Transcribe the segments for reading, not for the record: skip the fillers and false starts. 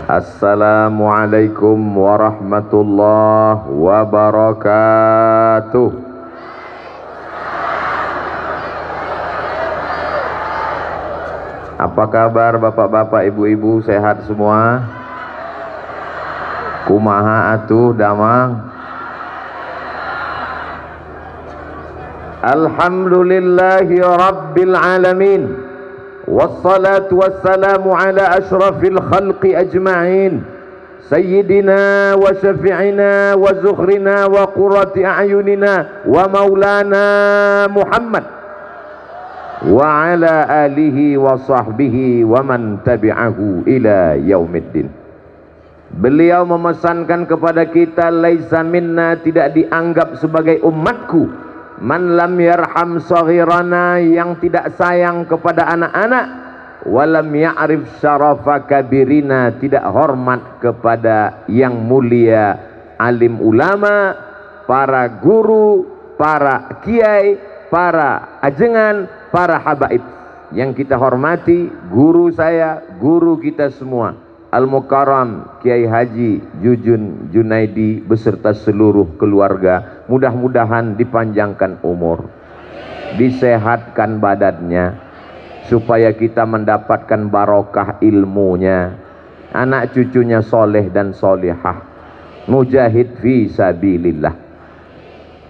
Assalamualaikum warahmatullahi wabarakatuh. Apa kabar bapak-bapak, ibu-ibu, sehat semua? Kumaha atuh damang? Alhamdulillahi rabbil alamin. Wassalatu wassalamu ala ashrafil khalqi ajma'in, sayyidina wa syafi'ina wa zukhrina wa qurrati a'yunina wa maulana Muhammad wa ala alihi wa sahbihi wa man tabi'ahu ila yaumiddin. Beliau memesankan kepada kita, laisa minna, tidak dianggap sebagai umatku, man lam yarham saghirana, yang tidak sayang kepada anak-anak, walam ya'rif syarafa kabirina, tidak hormat kepada yang mulia, alim ulama, para guru, para kiai, para ajengan, para habaib. Yang kita hormati guru saya, guru kita semua, Al-Mukarram Kiai Haji Jujun Junaidi beserta seluruh keluarga. Mudah-mudahan dipanjangkan umur, disehatkan badannya, supaya kita mendapatkan barokah ilmunya, anak cucunya soleh dan solehah, mujahid fi sabilillah.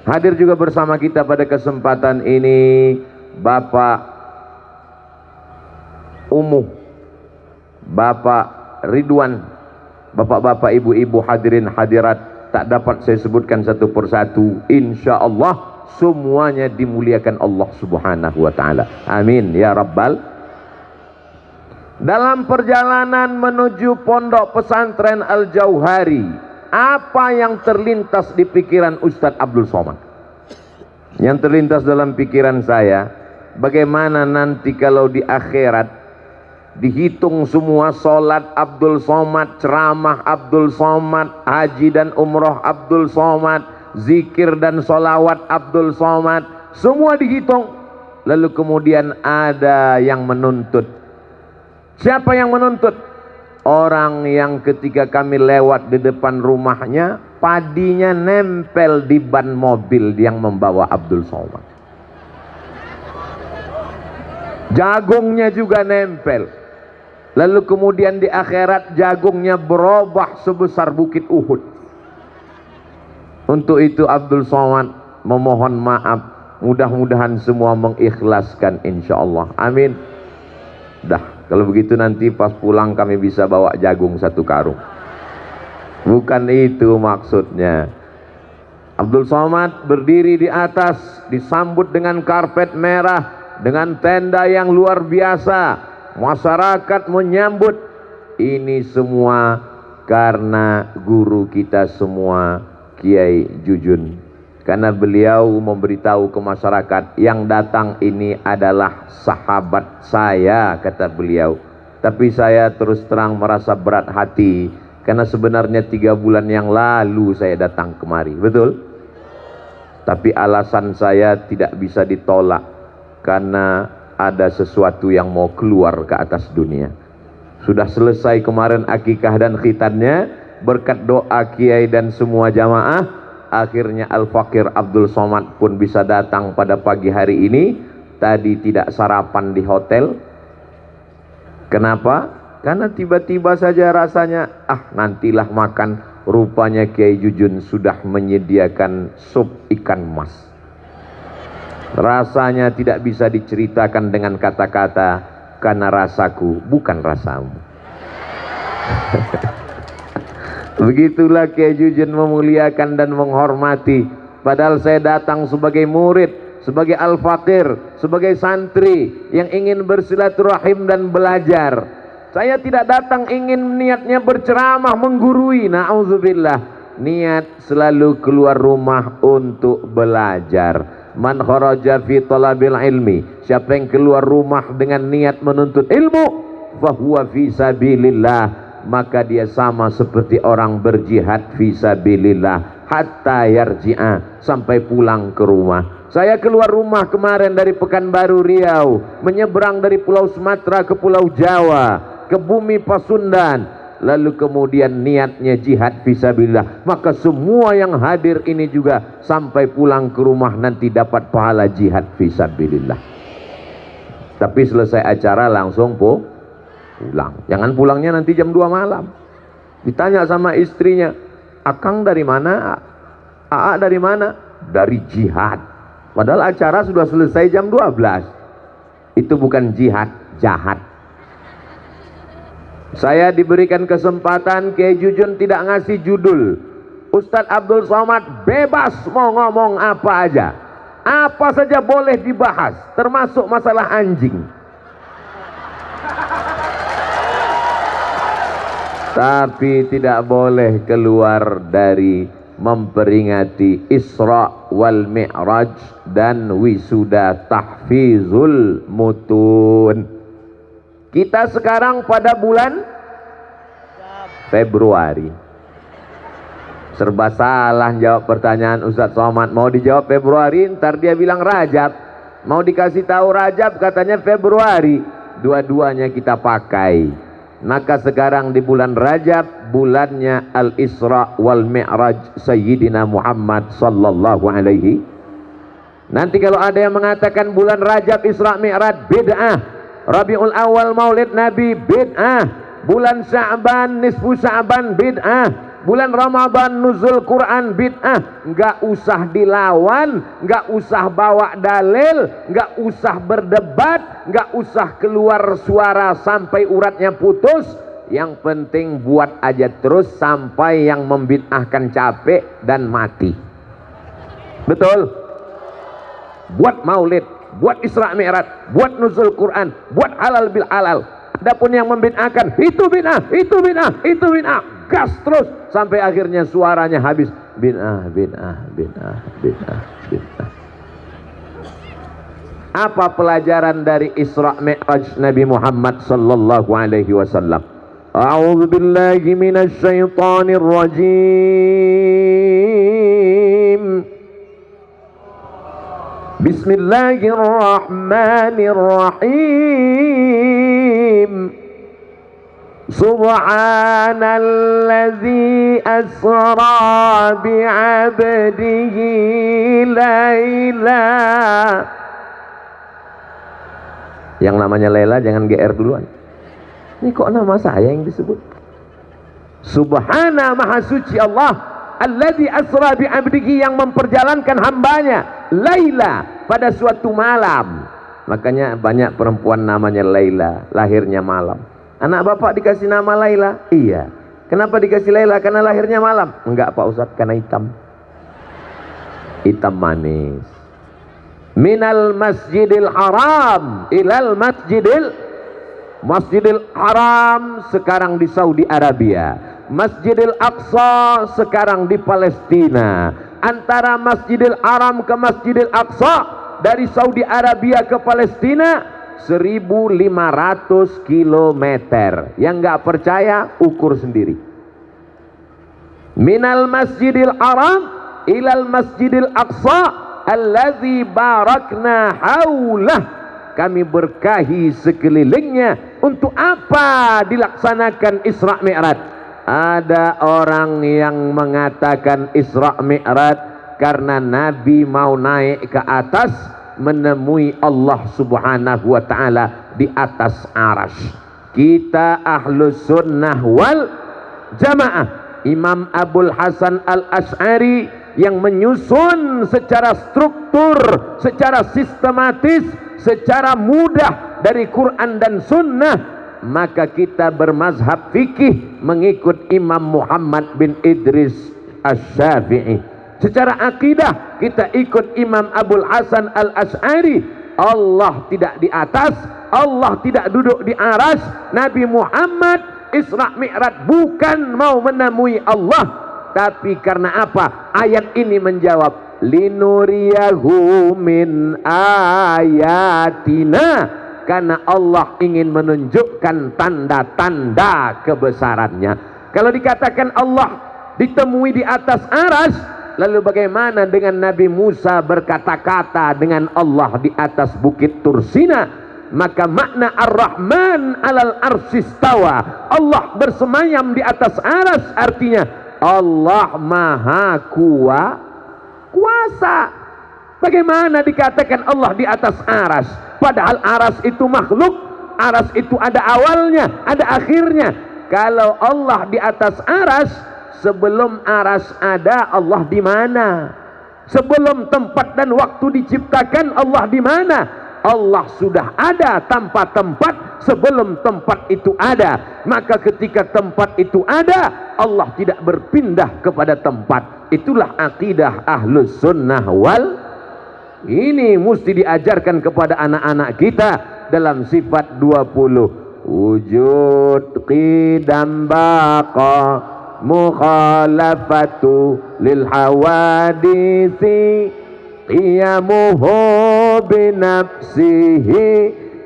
Hadir juga bersama kita pada kesempatan ini Bapak Umuh, Bapak Ridwan, bapak-bapak, ibu-ibu, hadirin hadirat, tak dapat saya sebutkan satu persatu. Insya Allah semuanya dimuliakan Allah subhanahu wa ta'ala. Amin ya rabbal. Dalam perjalanan menuju pondok pesantren Al-Jauhari, apa yang terlintas di pikiran Ustadz Abdul Somad? Yang terlintas dalam pikiran saya, bagaimana nanti kalau di akhirat dihitung semua solat Abdul Somad, ceramah Abdul Somad, haji dan umroh Abdul Somad, zikir dan solawat Abdul Somad, semua dihitung. Lalu kemudian ada yang menuntut. Siapa yang menuntut? Orang yang ketika kami lewat di depan rumahnya, padinya nempel di ban mobil yang membawa Abdul Somad, jagungnya juga nempel. Lalu kemudian di akhirat jagungnya berubah sebesar bukit Uhud. Untuk itu Abdul Somad memohon maaf. Mudah-mudahan semua mengikhlaskan insyaallah. Amin. Dah, kalau begitu nanti pas pulang kami bisa bawa jagung satu karung. Bukan itu maksudnya. Abdul Somad berdiri di atas, disambut dengan karpet merah, dengan tenda yang luar biasa. Masyarakat menyambut. Ini semua karena guru kita semua, Kiai Jujun. Karena beliau memberitahu ke masyarakat, yang datang ini adalah sahabat saya, kata beliau. Tapi saya terus terang merasa berat hati, karena sebenarnya 3 bulan yang lalu saya datang kemari, betul? Tapi alasan saya tidak bisa ditolak, karena ada sesuatu yang mau keluar ke atas dunia. Sudah selesai kemarin akikah dan khitannya, berkat doa kiai dan semua jamaah, akhirnya Al-Fakir Abdul Somad pun bisa datang pada pagi hari ini. Tadi tidak sarapan di hotel. Kenapa? Karena tiba-tiba saja rasanya, nantilah makan. Rupanya Kiai Jujun sudah menyediakan sup ikan mas. Rasanya tidak bisa diceritakan dengan kata-kata, karena rasaku bukan rasamu. Begitulah Kiai Jujun memuliakan dan menghormati. Padahal saya datang sebagai murid, sebagai al-fakir, sebagai santri yang ingin bersilaturahim dan belajar. Saya tidak datang ingin niatnya berceramah, menggurui, na'udzubillah. Niat selalu keluar rumah untuk belajar. Man kharaja fi talabil ilmi, siapa yang keluar rumah dengan niat menuntut ilmu, fahuwa fi sabilillah, maka dia sama seperti orang berjihad fi sabilillah hatta yarji'a, sampai pulang ke rumah. Saya keluar rumah kemarin dari Pekanbaru Riau, menyeberang dari Pulau Sumatera ke Pulau Jawa, ke bumi Pasundan, lalu kemudian niatnya jihad fisabilillah, maka semua yang hadir ini juga sampai pulang ke rumah nanti dapat pahala jihad fisabilillah. Tapi selesai acara langsung pulang. Jangan pulangnya nanti jam 2 malam. Ditanya sama istrinya, "Akang dari mana? Aa dari mana?" "Dari jihad." Padahal acara sudah selesai jam 12. Itu bukan jihad, jahat. Saya diberikan kesempatan, Kiai Jujun tidak ngasih judul. Ustadz Abdul Somad bebas mau ngomong apa aja. Apa saja boleh dibahas, termasuk masalah anjing. Tapi tidak boleh keluar dari memperingati Isra wal Mi'raj dan wisuda tahfizul mutun. Kita sekarang pada bulan Februari. Serba salah jawab pertanyaan Ustadz Somad. Mau dijawab Februari, ntar dia bilang Rajab. Mau dikasih tahu Rajab, katanya Februari. Dua-duanya kita pakai. Maka sekarang di bulan Rajab, bulannya Al-Isra wal Mi'raj Sayyidina Muhammad sallallahu alaihi. Nanti kalau ada yang mengatakan bulan Rajab Isra Mi'raj, bid'ah. Rabiul Awal Maulid Nabi, bid'ah. Bulan Sya'ban nisfu Sya'ban, bid'ah. Bulan Ramadan nuzul Quran, bid'ah. Nggak usah dilawan, nggak usah bawa dalil, nggak usah berdebat, nggak usah keluar suara sampai uratnya putus. Yang penting buat aja terus sampai yang membid'ahkan capek dan mati. Betul? Buat maulid, buat Isra Mi'raj, buat nuzul Quran, buat halal bil halal. Adapun yang membid'ahkan, itu bid'ah, itu bid'ah, itu bid'ah. Gas terus sampai akhirnya suaranya habis. Bid'ah, bid'ah, bid'ah, bid'ah, bid'ah. Apa pelajaran dari Isra Mi'raj Nabi Muhammad sallallahu alaihi wasallam? A'udzu billahi minasy syaithanir rajim. Bismillahirrahmanirrahim. Subhanalladzi asra bi'abdihi laila. Yang namanya Laila jangan GR duluan. Ini kok nama saya yang disebut? Subhana maha suci Allah, alladzi asra bi'abdihi, yang memperjalankan hambanya Laila pada suatu malam. Makanya banyak perempuan namanya Laila, lahirnya malam. Anak bapak dikasih nama Laila? Iya. Kenapa dikasih Laila? Karena lahirnya malam? Enggak Pak Ustadz, karena hitam. Hitam manis. Minal masjidil haram ilal masjidil haram sekarang di Saudi Arabia. Masjidil Aqsa sekarang di Palestina. Antara Masjidil Haram ke Masjidil Aqsa, dari Saudi Arabia ke Palestina 1.500 kilometer. Yang nggak percaya ukur sendiri. Minal Masjidil Haram ilal Masjidil Aqsa alladzi barakna haulah, kami berkahi sekelilingnya. Untuk apa dilaksanakan Isra Mi'raj? Ada orang yang mengatakan Isra Mi'raj karena Nabi mau naik ke atas menemui Allah subhanahu wa ta'ala di atas arasy. Kita ahlus sunnah wal jamaah, Imam Abul Hasan al-Ash'ari yang menyusun secara struktur, secara sistematis, secara mudah dari Quran dan sunnah, maka kita bermazhab fikih mengikut Imam Muhammad bin Idris Asy-Syafi'i. Secara akidah kita ikut Imam Abul Hasan al-Ash'ari. Allah tidak di atas, Allah tidak duduk di arasy. Nabi Muhammad Isra Mi'raj bukan mau menemui Allah, tapi karena apa? Ayat ini menjawab, linuriyahu min ayatina, karena Allah ingin menunjukkan tanda-tanda kebesarannya. Kalau dikatakan Allah ditemui di atas arasy, lalu bagaimana dengan Nabi Musa berkata-kata dengan Allah di atas bukit Tursina? Maka makna Ar-Rahman alal arsistawa, Allah bersemayam di atas aras, artinya Allah maha kuasa. Bagaimana dikatakan Allah di atas aras, padahal aras itu makhluk, aras itu ada awalnya, ada akhirnya. Kalau Allah di atas aras, sebelum aras ada, Allah di mana? Sebelum tempat dan waktu diciptakan, Allah di mana? Allah sudah ada tanpa tempat sebelum tempat itu ada. Maka ketika tempat itu ada, Allah tidak berpindah kepada tempat. Itulah akidah Ahlus Sunnah wal. Ini mesti diajarkan kepada anak-anak kita dalam sifat 20. Wujud qidam baqa mukhalafatu lil hawadisi qiyamuhu binafsihi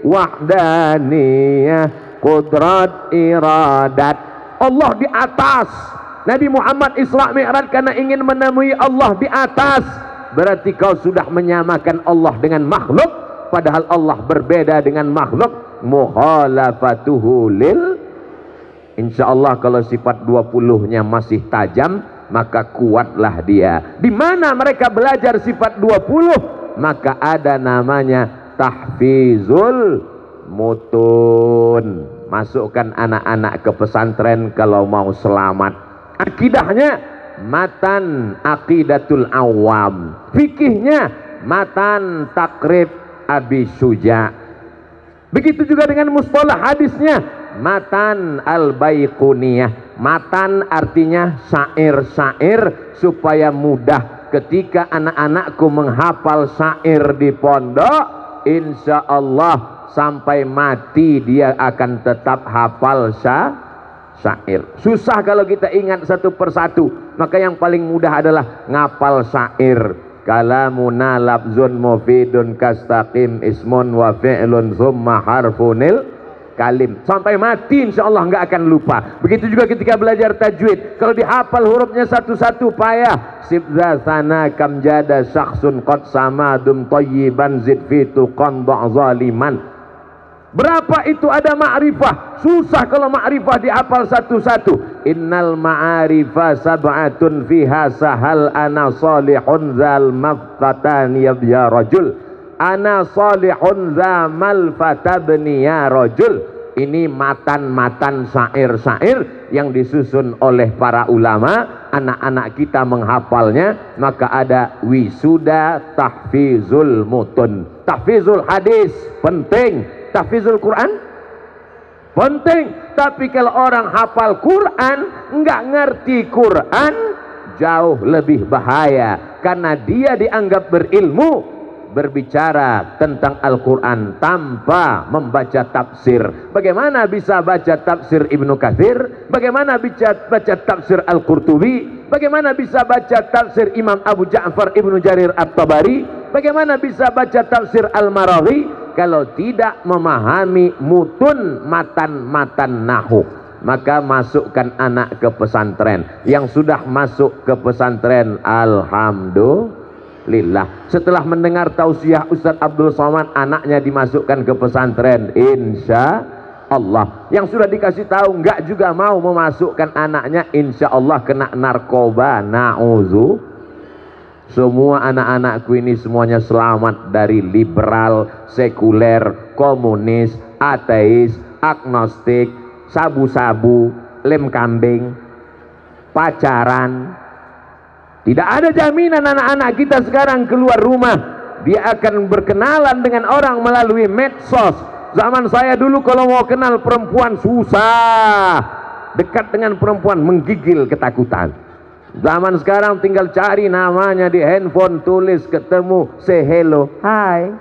wahdaniyah qudrat iradat. Allah di atas. Nabi Muhammad Isra Mi'raj karena ingin menemui Allah di atas. Berarti kau sudah menyamakan Allah dengan makhluk, padahal Allah berbeda dengan makhluk. Mukhalafatuhu lil. Insyaallah kalau sifat 20-nya masih tajam, maka kuatlah dia. Di mana mereka belajar sifat 20? Maka ada namanya tahfizul mutun. Masukkan anak-anak ke pesantren kalau mau selamat. Akidahnya matan aqidatul awam, fikihnya matan takrib Abi Suja. Begitu juga dengan mustalah hadisnya matan al-baiquniyah. Matan artinya syair-syair supaya mudah ketika anak-anakku menghafal syair di pondok, insya Allah sampai mati dia akan tetap hafal syair. Susah kalau kita ingat satu persatu, maka yang paling mudah adalah ngapal syair. Kalamuna labzun mufidun kastaqim ismun wa fi'lun thumma harfunil kalim. Sampai mati insyaallah nggak akan lupa. Begitu juga ketika belajar tajwid, kalau dihafal hurufnya satu-satu payah. Sibza sana kam jada syakhsun qad samadum tayyiban zid fitu qanda zaliman. Berapa itu ada ma'rifah? Susah kalau ma'rifah dihafal satu-satu. Innal ma'arifah sab'atun fiha sahal ana salihun zal maftatani ya rajul. Ana salihun zamal fatabni ya rajul. Ini matan-matan syair-syair yang disusun oleh para ulama. Anak-anak kita menghafalnya, maka ada wisuda tahfizul mutun. Tahfizul hadis penting. Tahfizul Quran penting, tapi kalau orang hafal Quran nggak ngerti Quran, jauh lebih bahaya, karena dia dianggap berilmu berbicara tentang Al-Quran tanpa membaca tafsir. Bagaimana bisa baca tafsir Ibnu Katsir? Bagaimana bisa baca tafsir Al-Qurtubi? Bagaimana bisa baca tafsir Imam Abu Ja'far Ibnu Jarir At-Tabari? Bagaimana bisa baca tafsir Al-Marawi kalau tidak memahami mutun matan-matan nahu? Maka masukkan anak ke pesantren. Yang sudah masuk ke pesantren, alhamdulillah. Setelah mendengar tausiah Ustadz Abdul Somad, anaknya dimasukkan ke pesantren, insya Allah. Yang sudah dikasih tahu enggak juga mau memasukkan anaknya, insya Allah kena narkoba, na'udzu. Semua anak-anakku ini semuanya selamat dari liberal, sekuler, komunis, ateis, agnostik, sabu-sabu, lem kambing, pacaran. Tidak ada jaminan anak-anak kita sekarang keluar rumah dia akan berkenalan dengan orang melalui medsos. Zaman saya dulu kalau mau kenal perempuan susah, dekat dengan perempuan menggigil ketakutan. Zaman sekarang tinggal cari namanya di handphone, tulis, ketemu, say hello, hai,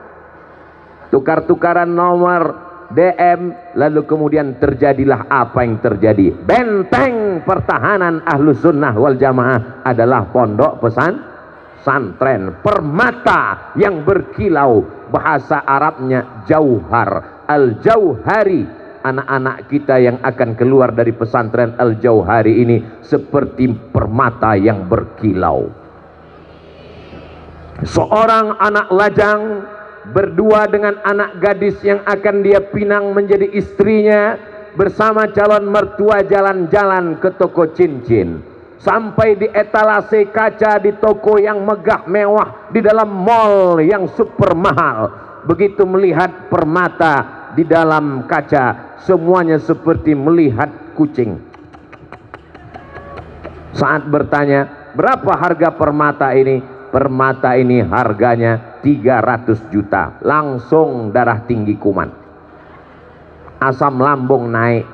tukar-tukaran nomor, DM, lalu kemudian terjadilah apa yang terjadi. Benteng pertahanan Ahlus Sunnah wal Jamaah adalah pondok pesantren, permata yang berkilau, bahasa Arabnya jauhar, al-jauhari. Anak-anak kita yang akan keluar dari pesantren Al-Jauhari ini seperti permata yang berkilau. Seorang anak lajang berdua dengan anak gadis yang akan dia pinang menjadi istrinya, bersama calon mertua jalan-jalan ke toko cincin, sampai di etalase kaca di toko yang megah mewah, di dalam mall yang super mahal. Begitu melihat permata di dalam kaca, semuanya seperti melihat kucing. Saat bertanya, berapa harga permata ini? Permata ini harganya 300 juta. Langsung darah tinggi kuman, asam lambung naik.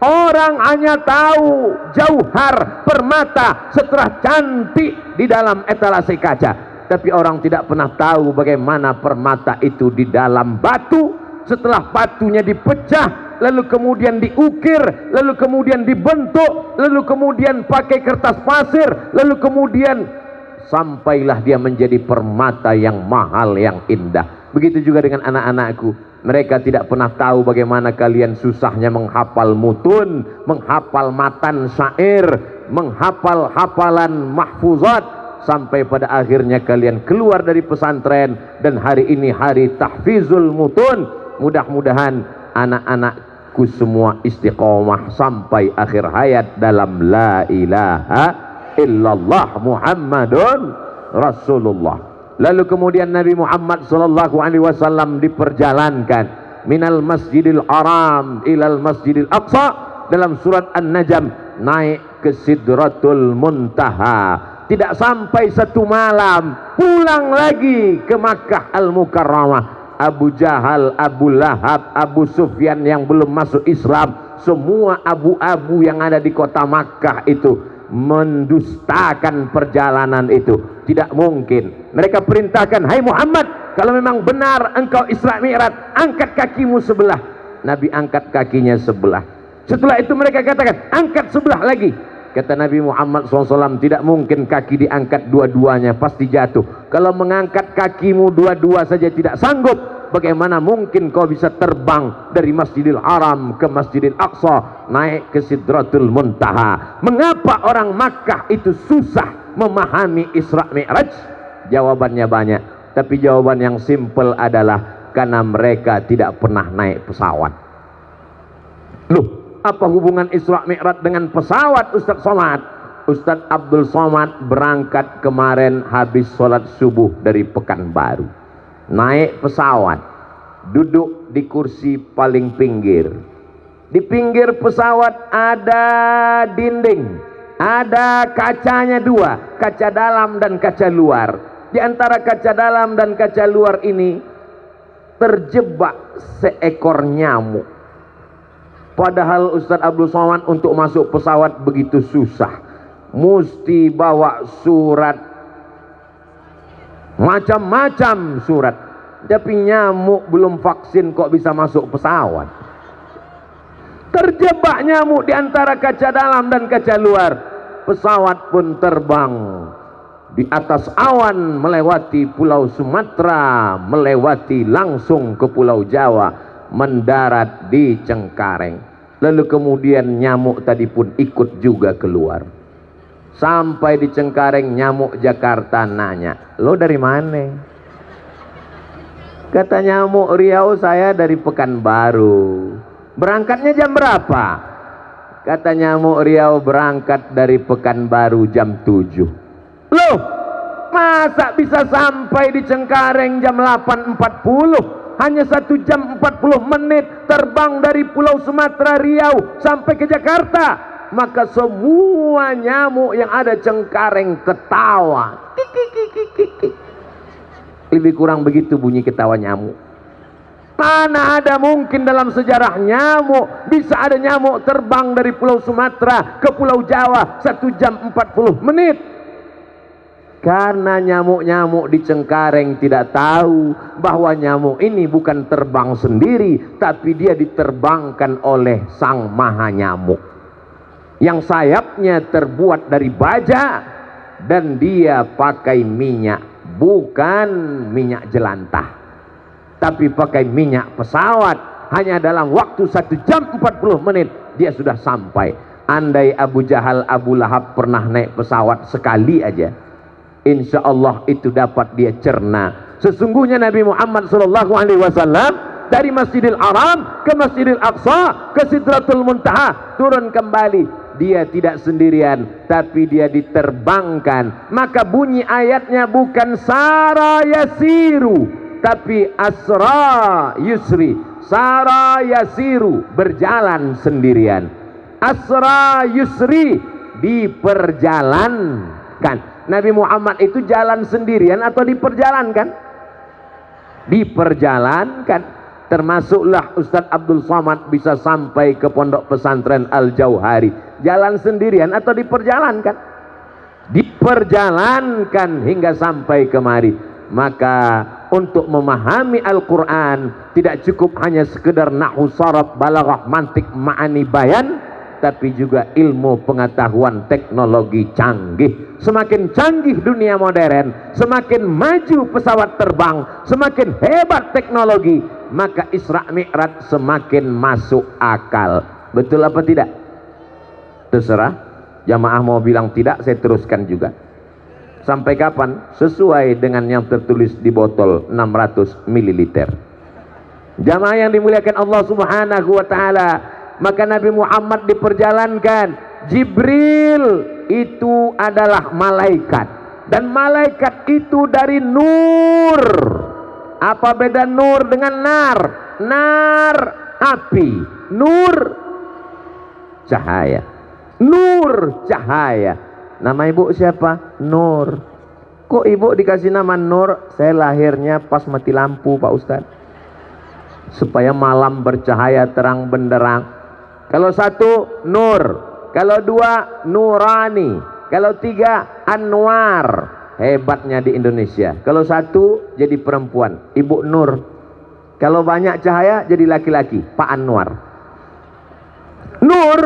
Orang hanya tahu jauhar permata setelah cantik di dalam etalase kaca, tapi orang tidak pernah tahu bagaimana permata itu di dalam batu. Setelah batunya dipecah, lalu kemudian diukir, lalu kemudian dibentuk, lalu kemudian pakai kertas pasir, lalu kemudian sampailah dia menjadi permata yang mahal, yang indah. Begitu juga dengan anak-anakku. Mereka tidak pernah tahu bagaimana kalian susahnya menghafal mutun, menghafal matan syair, menghafal hafalan mahfuzat, sampai pada akhirnya kalian keluar dari pesantren, dan hari ini hari tahfizul mutun. Mudah-mudahan anak-anakku semua istiqomah sampai akhir hayat dalam la ilaha illallah Muhammadun Rasulullah. Lalu kemudian Nabi Muhammad sallallahu alaihi wasallam diperjalankan minal masjidil haram ilal masjidil aqsa. Dalam surat An-Najm, naik ke Sidratul Muntaha. Tidak sampai satu malam, pulang lagi ke Makkah Al-Mukarramah. Abu Jahal, Abu Lahab, Abu Sufyan yang belum masuk Islam, semua abu-abu yang ada di kota Makkah itu mendustakan perjalanan itu. Tidak mungkin. Mereka perintahkan, hai Muhammad, kalau memang benar engkau Isra Mi'raj, angkat kakimu sebelah. Nabi angkat kakinya sebelah. Setelah itu mereka katakan, angkat sebelah lagi. Kata Nabi Muhammad SAW, tidak mungkin kaki diangkat dua-duanya, pasti jatuh. Kalau mengangkat kakimu dua-dua saja tidak sanggup, bagaimana mungkin kau bisa terbang dari Masjidil Haram ke Masjidil Aqsa, naik ke Sidratul Muntaha? Mengapa orang Makkah itu susah memahami Isra Mi'raj? Jawabannya banyak, tapi jawaban yang simpel adalah karena mereka tidak pernah naik pesawat. Loh, apa hubungan Isra Mi'raj dengan pesawat, Ustaz Somad? Ustaz Abdul Somad berangkat kemarin habis sholat subuh dari Pekanbaru, naik pesawat, duduk di kursi paling pinggir. Di pinggir pesawat ada dinding, ada kacanya dua, kaca dalam dan kaca luar. Di antara kaca dalam dan kaca luar ini terjebak seekor nyamuk. Padahal Ustaz Abdul Somad untuk masuk pesawat begitu susah, mesti bawa surat, macam-macam surat. Tapi nyamuk belum vaksin kok bisa masuk pesawat? Terjebak nyamuk di antara kaca dalam dan kaca luar. Pesawat pun terbang di atas awan, melewati Pulau Sumatera, melewati langsung ke Pulau Jawa, mendarat di Cengkareng. Lalu kemudian nyamuk tadi pun ikut juga keluar. Sampai di Cengkareng, nyamuk Jakarta nanya, lo dari mana? Kata nyamuk Riau, saya dari Pekanbaru. Berangkatnya jam berapa? Kata nyamuk Riau, berangkat dari Pekanbaru jam 7. Loh, masa bisa sampai di Cengkareng jam 8.40? Hanya 1 jam 40 menit terbang dari Pulau Sumatera Riau sampai ke Jakarta. Maka semua nyamuk yang ada Cengkareng ketawa. Lebih kurang begitu bunyi ketawa nyamuk. Mana ada mungkin dalam sejarah nyamuk bisa ada nyamuk terbang dari Pulau Sumatera ke Pulau Jawa 1 jam 40 menit. Karena nyamuk-nyamuk di Cengkareng tidak tahu bahwa nyamuk ini bukan terbang sendiri, tapi dia diterbangkan oleh Sang Maha Nyamuk, yang sayapnya terbuat dari baja, dan dia pakai minyak, bukan minyak jelantah, tapi pakai minyak pesawat. Hanya dalam waktu 1 jam 40 menit dia sudah sampai. Andai Abu Jahal, Abu Lahab pernah naik pesawat sekali aja, insya Allah itu dapat dia cerna Sesungguhnya Nabi Muhammad SAW dari Masjidil Haram ke Masjidil Aqsa ke Sidratul Muntaha turun kembali. Dia tidak sendirian, tapi dia diterbangkan. Maka bunyi ayatnya bukan sara yasiru, tapi asra yusri. Sara yasiru, berjalan sendirian. Asra yusri, diperjalankan. Nabi Muhammad itu jalan sendirian atau diperjalankan? Diperjalankan. Termasuklah Ustadz Abdul Somad bisa sampai ke pondok pesantren Al-Jauhari jalan sendirian atau diperjalankan? Diperjalankan hingga sampai kemari. Maka untuk memahami Al-Quran tidak cukup hanya sekedar nahwu, sharaf, balaghah, mantik, ma'ani, bayan, tapi juga ilmu pengetahuan teknologi canggih. Semakin canggih dunia modern, semakin maju pesawat terbang, semakin hebat teknologi, maka Isra Mi'raj semakin masuk akal. Betul apa tidak? Terserah. Jamaah mau bilang tidak, saya teruskan juga. Sampai kapan? Sesuai dengan yang tertulis di botol 600 ml. Jamaah yang dimuliakan Allah Subhanahu wa ta'ala, maka Nabi Muhammad diperjalankan. Jibril itu adalah malaikat, dan malaikat itu dari nur. Apa beda nur dengan nar? Nar api, nur cahaya. Nur cahaya. Nama ibu siapa? Nur. Kok ibu dikasih nama Nur? Saya lahirnya pas mati lampu, Pak Ustadz, supaya malam bercahaya terang benderang. Kalau satu Nur, kalau dua Nurani, kalau tiga Anwar. Hebatnya di Indonesia. Kalau satu jadi perempuan, Ibu Nur. Kalau banyak cahaya jadi laki-laki, Pak Anwar. Nur,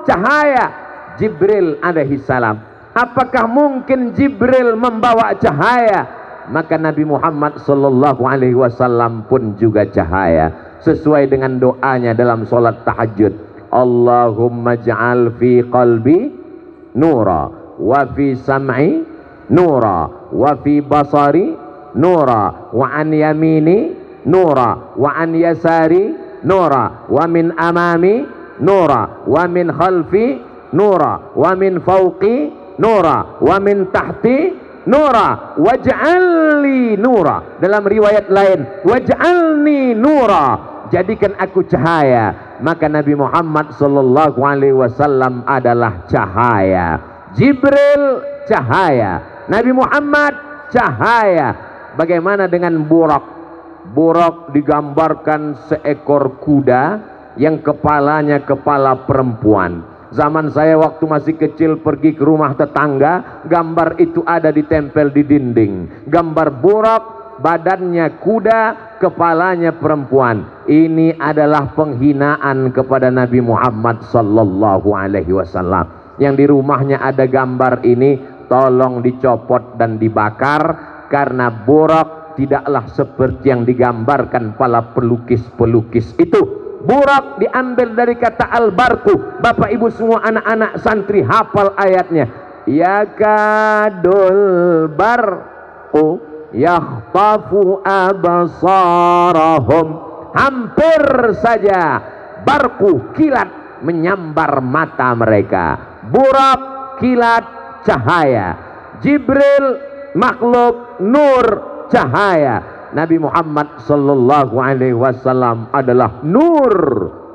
cahaya. Jibril alaihi salam. Apakah mungkin Jibril membawa cahaya? Maka Nabi Muhammad sallallahu alaihi wasallam pun juga cahaya. Sesuai dengan doanya dalam sholat tahajud. Allahumma ja'al fi qalbi nura, wa fi sam'i nura, wa fi basari nura, wa an yamini nura, wa an yasari nura, wa min amami nura, wa min khalfi nura, wa min fawqi nura, wa min tahti nura, waj'alni nura. Dalam riwayat lain, waj'alni nura, jadikan aku cahaya. Maka Nabi Muhammad sallallahu alaihi wasallam adalah cahaya. Jibril cahaya, Nabi Muhammad cahaya. Bagaimana dengan Burak? Burak digambarkan seekor kuda yang kepalanya kepala perempuan. Zaman saya waktu masih kecil pergi ke rumah tetangga, gambar itu ada ditempel di dinding. Gambar Burak, badannya kuda, kepalanya perempuan. Ini adalah penghinaan kepada Nabi Muhammad sallallahu alaihi wasallam. Yang di rumahnya ada gambar ini, tolong dicopot dan dibakar, karena Burak tidaklah seperti yang digambarkan para pelukis-pelukis itu. Burak diambil dari kata al-barku. Bapak ibu semua anak-anak santri hafal ayatnya. Yakadul barqu yakhtafu absarahum. Hampir saja barku, kilat, menyambar mata mereka. Burak, kilat, cahaya. Jibril, makhluk nur, cahaya. Nabi Muhammad sallallahu alaihi wasallam adalah nur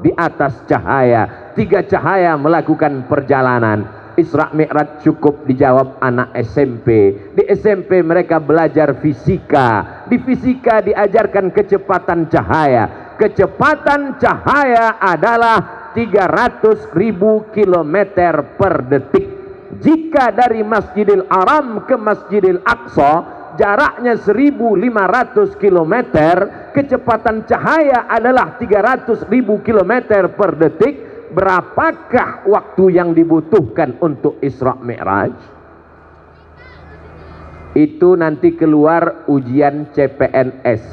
di atas cahaya. Tiga cahaya melakukan perjalanan. Isra Mi'raj cukup dijawab anak SMP. Di SMP mereka belajar fisika. Di fisika diajarkan kecepatan cahaya. Kecepatan cahaya adalah 300.000 km per detik. Jika dari Masjidil Haram ke Masjidil Aqsa jaraknya 1.500 km, kecepatan cahaya adalah 300.000 km per detik. Berapakah waktu yang dibutuhkan untuk Isra Mi'raj? Itu nanti keluar ujian CPNS.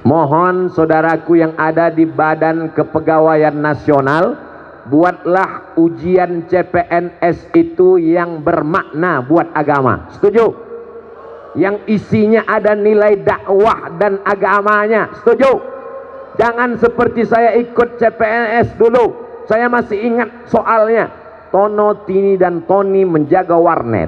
Mohon saudaraku yang ada di Badan Kepegawaian Nasional, buatlah ujian CPNS itu yang bermakna buat agama. Setuju? yang isinya ada nilai dakwah dan agamanya. Setuju? Jangan seperti saya ikut CPNS dulu. Saya masih ingat soalnya. Tono, Tini dan Tony menjaga warnet.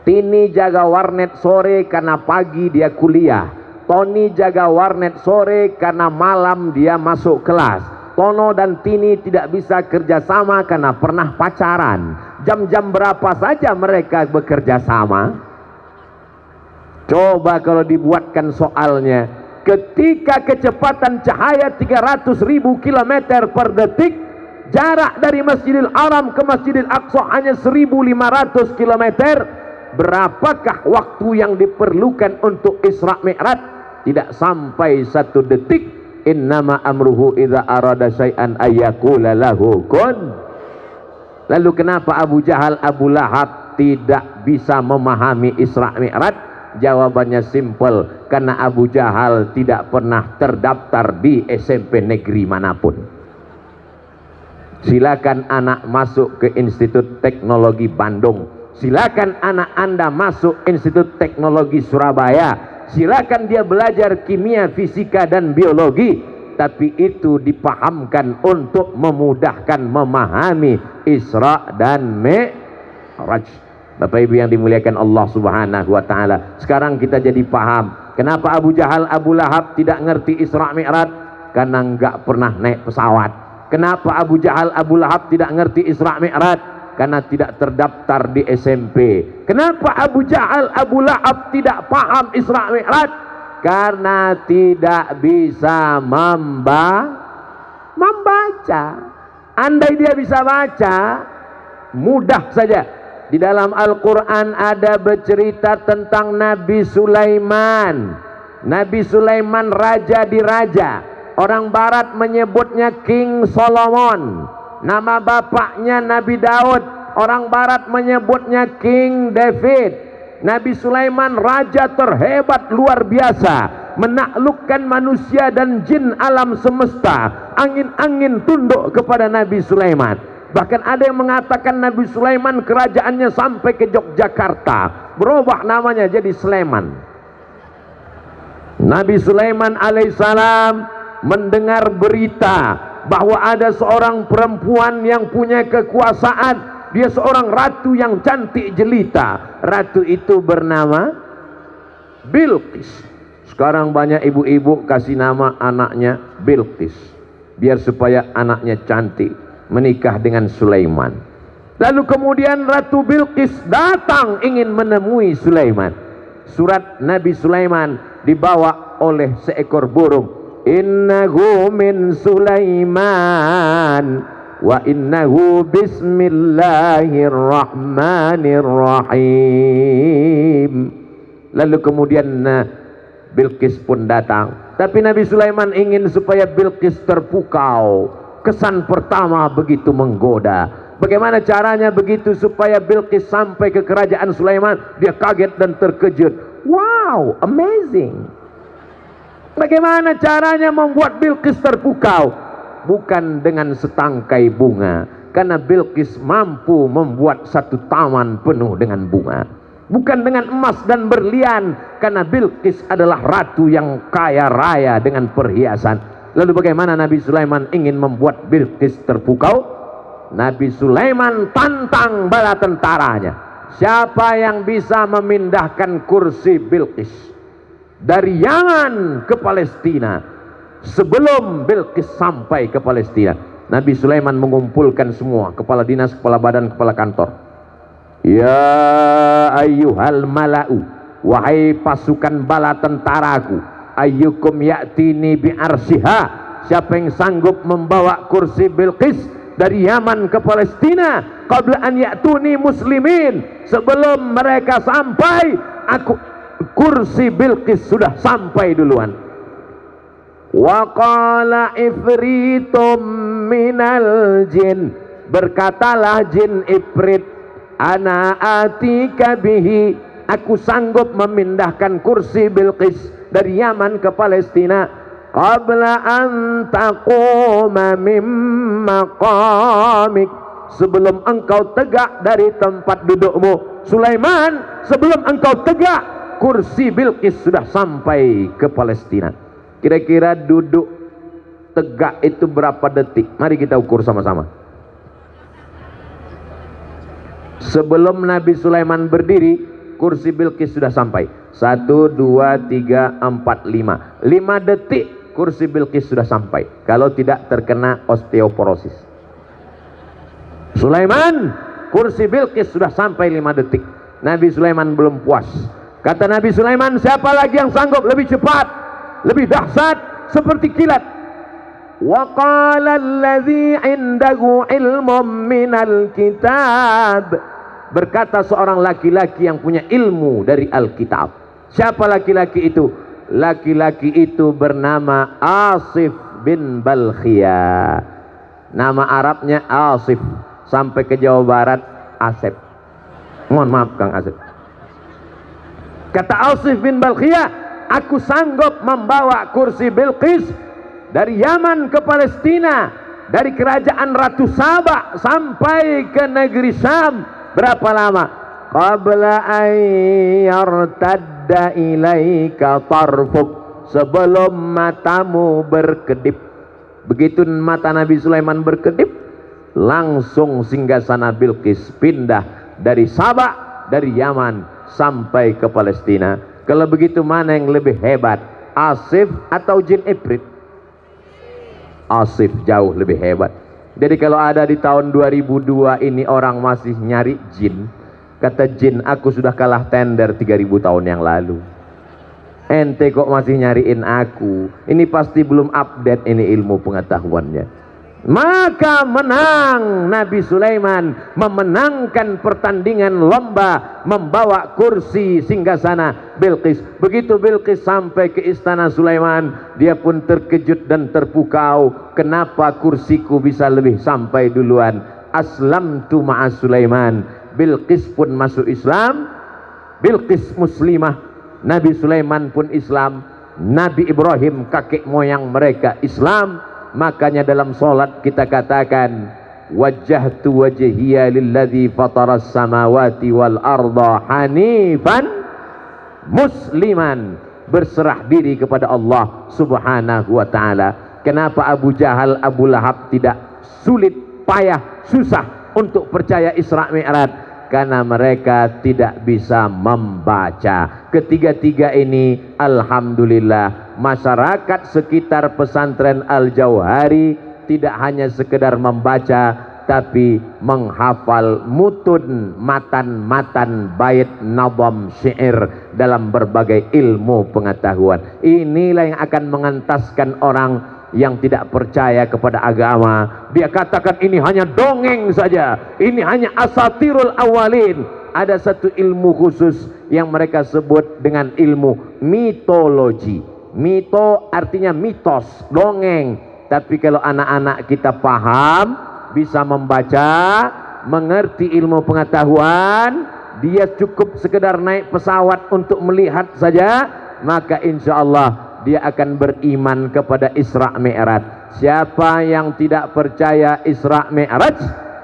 Tini jaga warnet sore karena pagi dia kuliah. Tony jaga warnet sore karena malam dia masuk kelas. Tono dan Tini tidak bisa kerjasama karena pernah pacaran. Jam-jam berapa saja mereka bekerja sama? Coba kalau dibuatkan soalnya, ketika kecepatan cahaya 300.000 km per detik, jarak dari Masjidil Haram ke Masjidil Aqsa hanya 1.500 km, berapakah waktu yang diperlukan untuk Isra Mi'raj? Tidak sampai 1 detik. Innama amruhu idza arada syai'an ayyaqula lahu kun. Lalu kenapa Abu Jahal, Abu Lahab tidak bisa memahami Isra Mi'raj? Jawabannya simpel, karena Abu Jahal tidak pernah terdaftar di SMP negeri manapun. Silakan anak masuk ke Institut Teknologi Bandung, silakan anak Anda masuk Institut Teknologi Surabaya, silakan dia belajar kimia, fisika dan biologi, tapi itu dipahamkan untuk memudahkan memahami Isra dan Mi'raj. Bapak Ibu yang dimuliakan Allah Subhanahu wa taala, sekarang kita jadi paham kenapa Abu Jahal, Abu Lahab tidak ngerti Isra Mi'raj, karena enggak pernah naik pesawat. Kenapa Abu Jahal, Abu Lahab tidak ngerti Isra Mi'raj? Karena tidak terdaftar di SMP. Kenapa Abu Jahal, Abu Lahab tidak paham Isra Mi'raj? Karena tidak bisa membaca. Andai dia bisa baca, mudah saja. Di dalam Al-Quran ada bercerita tentang Nabi Sulaiman. Nabi Sulaiman raja di raja. Orang barat menyebutnya King Solomon. Nama bapaknya Nabi Daud. Orang barat menyebutnya King David. Nabi Sulaiman raja terhebat luar biasa, menaklukkan manusia dan jin alam semesta. Angin-angin tunduk kepada Nabi Sulaiman. Bahkan ada yang mengatakan Nabi Sulaiman kerajaannya sampai ke Yogyakarta, berubah namanya jadi Sleman. Nabi Sulaiman alaihissalam mendengar berita bahwa ada seorang perempuan yang punya kekuasaan. Dia seorang ratu yang cantik jelita. Ratu itu bernama Bilqis. Sekarang banyak ibu-ibu kasih nama anaknya Bilqis, biar supaya anaknya cantik, menikah dengan Sulaiman. Lalu kemudian Ratu Bilqis datang ingin menemui Sulaiman. Surat Nabi Sulaiman dibawa oleh seekor burung. Innahu min Sulaiman wa innahu bismillahirrahmanirrahim. Lalu kemudian Bilqis pun datang. Tapi Nabi Sulaiman ingin supaya Bilqis terpukau. Kesan pertama begitu menggoda. Bagaimana caranya begitu supaya Bilqis sampai ke kerajaan Sulaiman? Dia kaget dan terkejut. Wow, amazing. Bagaimana caranya membuat Bilqis terpukau? Bukan dengan setangkai bunga, karena Bilqis mampu membuat satu taman penuh dengan bunga. Bukan dengan emas dan berlian, karena Bilqis adalah ratu yang kaya raya dengan perhiasan. Lalu bagaimana Nabi Sulaiman ingin membuat Bilqis terpukau? Nabi Sulaiman tantang bala tentaranya. Siapa yang bisa memindahkan kursi Bilqis dari Yaman ke Palestina sebelum Bilqis sampai ke Palestina? Nabi Sulaiman mengumpulkan semua kepala dinas, kepala badan, kepala kantor. Ya ayyuhal mala'u, wahai pasukan bala tentaraku, ayyukum ya'tini bi'arsiha, siapa yang sanggup membawa kursi Bilqis dari Yaman ke Palestina qabla an ya'tuni muslimin, sebelum mereka sampai kursi Bilqis sudah sampai duluan. Wa qala ifritum minal jin, berkatalah jin ifrit, ana atika bihi, aku sanggup memindahkan kursi Bilqis dari Yaman ke Palestina qabla an taquma mim maqamik, sebelum engkau tegak dari tempat dudukmu. Sulaiman, sebelum engkau tegak kursi Bilqis sudah sampai ke Palestina. Kira-kira duduk tegak itu berapa detik? Mari kita ukur sama-sama. Sebelum Nabi Sulaiman berdiri, kursi Bilqis sudah sampai. 1, 2, 3, 4, 5. 5 detik kursi Bilqis sudah sampai. Kalau tidak terkena osteoporosis. Sulaiman, kursi Bilqis sudah sampai 5 detik. Nabi Sulaiman belum puas. Kata Nabi Sulaiman, siapa lagi yang sanggup lebih cepat, lebih dahsyat seperti kilat? Wa qala allazi indahu ilmun minal kitab. Berkata seorang laki-laki yang punya ilmu dari Alkitab. Siapa laki-laki itu? Laki-laki itu bernama Asif bin Balkhia. Nama Arabnya Asif. Sampai ke Jawa Barat Asep. Mohon maaf Kang Asep. Kata Asif bin Balkhia, aku sanggup membawa kursi Bilqis dari Yaman ke Palestina, dari kerajaan Ratu Saba sampai ke negeri Syam. Berapa lama? Qabla an yartadda ilaika tarfuk, sebelum matamu berkedip. Begitu mata Nabi Sulaiman berkedip, langsung singgasana Bilqis pindah dari Saba, dari Yaman sampai ke Palestina. Kalau begitu mana yang lebih hebat, Asif atau jin Ifrit? Asif jauh lebih hebat. Jadi kalau ada di tahun 2002 ini orang masih nyari jin, kata jin, aku sudah kalah tender 3000 tahun yang lalu. Ente kok masih nyariin aku? Ini pasti belum update ini ilmu pengetahuannya. Maka menang Nabi Sulaiman, memenangkan pertandingan lomba membawa kursi singgasana Bilqis. Begitu Bilqis sampai ke istana Sulaiman, dia pun terkejut dan terpukau. Kenapa kursiku bisa lebih sampai duluan? Aslamtu ma'a Sulaiman. Bilqis pun masuk Islam. Bilqis muslimah. Nabi Sulaiman pun Islam. Nabi Ibrahim kakek moyang mereka Islam. Makanya dalam solat kita katakan, wajjahtu wajhiya lilladzi fataras samawati wal arda hanifan musliman, berserah diri kepada Allah subhanahu wa ta'ala. Kenapa Abu Jahal, Abu Lahab tidak sulit, payah, susah untuk percaya Isra Mi'raj? Karena mereka tidak bisa membaca. Ketiga-tiga ini alhamdulillah masyarakat sekitar pesantren Al-Jauhari tidak hanya sekedar membaca, tapi menghafal mutun, matan bait, nadam, syair dalam berbagai ilmu pengetahuan. Inilah yang akan mengentaskan orang yang tidak percaya kepada agama. Dia katakan ini hanya dongeng saja, ini hanya asatirul awalin. Ada satu ilmu khusus yang mereka sebut dengan ilmu mitologi. Mito artinya mitos, dongeng. Tapi kalau anak-anak kita paham, bisa membaca, mengerti ilmu pengetahuan, dia cukup sekedar naik pesawat untuk melihat saja, maka insya Allah dia akan beriman kepada Isra Mi'raj. Siapa yang tidak percaya Isra Mi'raj,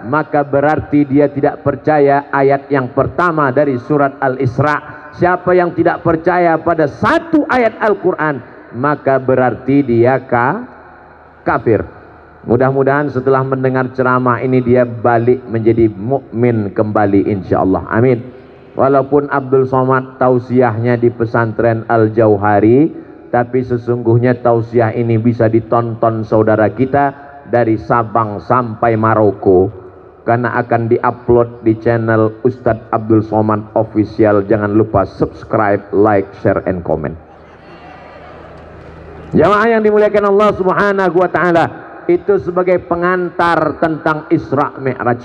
maka berarti dia tidak percaya ayat yang pertama dari surat Al-Isra. Siapa yang tidak percaya pada satu ayat Al-Quran, maka berarti dia kafir. Mudah-mudahan setelah mendengar ceramah ini dia balik menjadi mukmin kembali insyaallah. Amin. Walaupun Abdul Somad tausiahnya di pesantren Al-Jauhari, tapi sesungguhnya tausiah ini bisa ditonton saudara kita dari Sabang sampai Maroko, karena akan diupload di channel Ustadz Abdul Somad Official. Jangan lupa subscribe, like, share, and comment. Jamaah yang dimuliakan Allah subhanahu wa ta'ala, itu sebagai pengantar tentang Isra Mi'raj,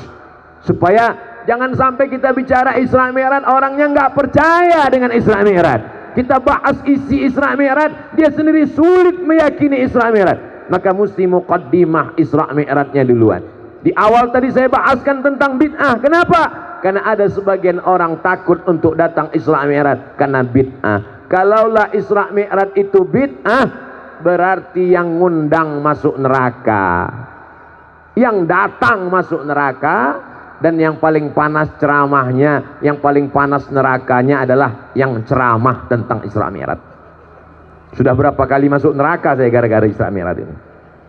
supaya jangan sampai kita bicara Isra Mi'raj orangnya nggak percaya dengan Isra Mi'raj. Kita bahas isi Isra Mi'raj, dia sendiri sulit meyakini Isra Mi'raj. Maka mesti muqaddimah Isra Mi'rajnya duluan. Di awal tadi saya bahaskan tentang bid'ah. Kenapa? Karena ada sebagian orang takut untuk datang Isra Mi'raj karena bid'ah. Kalaulah Isra Mi'raj itu bid'ah, berarti yang ngundang masuk neraka, yang datang masuk neraka, dan yang paling panas ceramahnya, yang paling panas nerakanya adalah yang ceramah tentang Isra Mi'raj. Sudah berapa kali masuk neraka saya gara-gara Isra Mi'raj ini.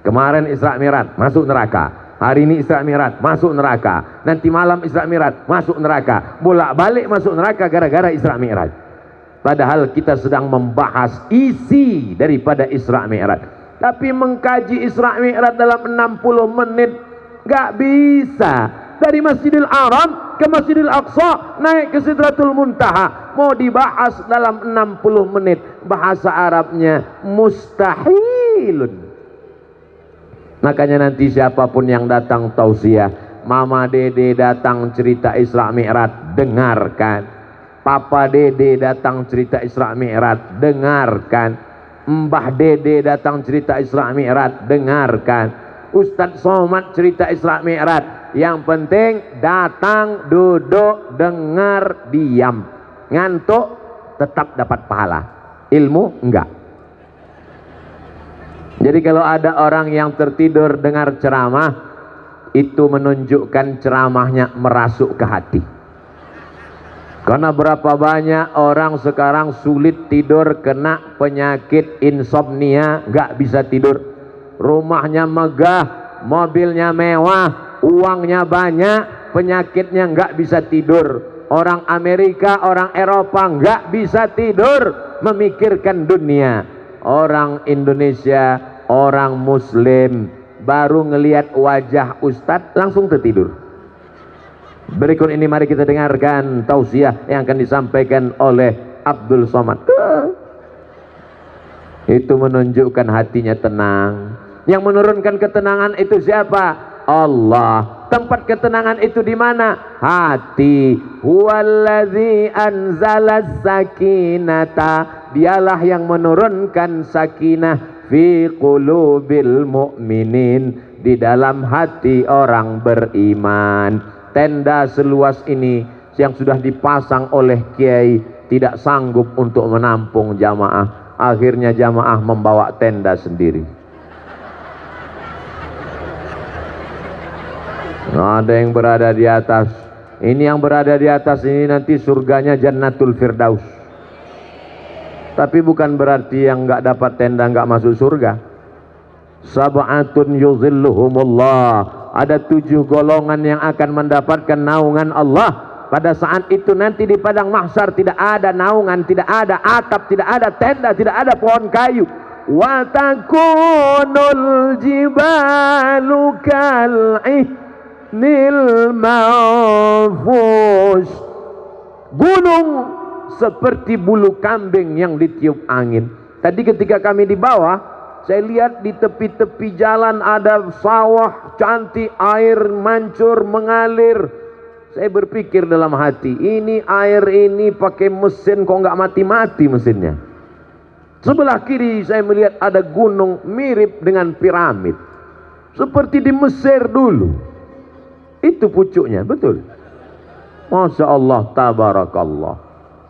Kemarin Isra Mi'raj masuk neraka, hari ini Isra Mi'raj masuk neraka, nanti malam Isra Mi'raj masuk neraka, bolak-balik masuk neraka gara-gara Isra Mi'raj. Padahal kita sedang membahas isi daripada Isra Mi'raj, tapi mengkaji Isra Mi'raj dalam 60 menit nggak bisa. Dari Masjidil Haram ke Masjidil Aqsa, naik ke Sidratul Muntaha, mau dibahas dalam 60 menit. Bahasa Arabnya mustahilun. Makanya nanti siapapun yang datang tausiah, Mama Dede datang cerita Isra Mi'raj, dengarkan. Papa Dede datang cerita Isra Mi'raj, dengarkan. Mbah Dede datang cerita Isra Mi'raj, dengarkan. Ustadz Somad cerita Isra Mi'raj, yang penting datang, duduk, dengar, diam. Ngantuk tetap dapat pahala, ilmu enggak. Jadi kalau ada orang yang tertidur dengar ceramah, itu menunjukkan ceramahnya merasuk ke hati. Karena berapa banyak orang sekarang sulit tidur, kena penyakit insomnia, nggak bisa tidur. Rumahnya megah, mobilnya mewah, uangnya banyak, penyakitnya nggak bisa tidur. Orang Amerika, orang Eropa nggak bisa tidur memikirkan dunia. Orang Indonesia, orang Muslim baru ngelihat wajah Ustadz langsung tertidur. Berikut ini mari kita dengarkan tausiah yang akan disampaikan oleh Abdul Somad. Itu menunjukkan hatinya tenang. Yang menurunkan ketenangan itu siapa? Allah. Tempat ketenangan itu di mana? Hati. Huwallazi anzalas sakinata. Dialah yang menurunkan sakinah fi qulubil mu'minin, di dalam hati orang beriman. Tenda seluas ini yang sudah dipasang oleh kiai tidak sanggup untuk menampung jamaah. Akhirnya jamaah membawa tenda sendiri. Ada yang berada di atas. Ini yang berada di atas ini nanti surganya Jannatul Firdaus. Tapi bukan berarti yang nggak dapat tenda nggak masuk surga. Sab'atun yuzilluhumullah. Ada 7 golongan yang akan mendapatkan naungan Allah. Pada saat itu nanti di padang mahsyar tidak ada naungan, tidak ada atap, tidak ada tenda, tidak ada pohon kayu. Wa takunul jibalu kal'ihnil manfush. Gunung seperti bulu kambing yang ditiup angin. Tadi ketika kami di bawah, saya lihat di tepi-tepi jalan ada sawah cantik, air mancur mengalir. Saya berpikir dalam hati, ini air ini pakai mesin kok nggak mati-mati mesinnya. Sebelah kiri saya melihat ada gunung mirip dengan piramid, seperti di Mesir dulu. Itu pucuknya, betul. Masya Allah, tabarakallah.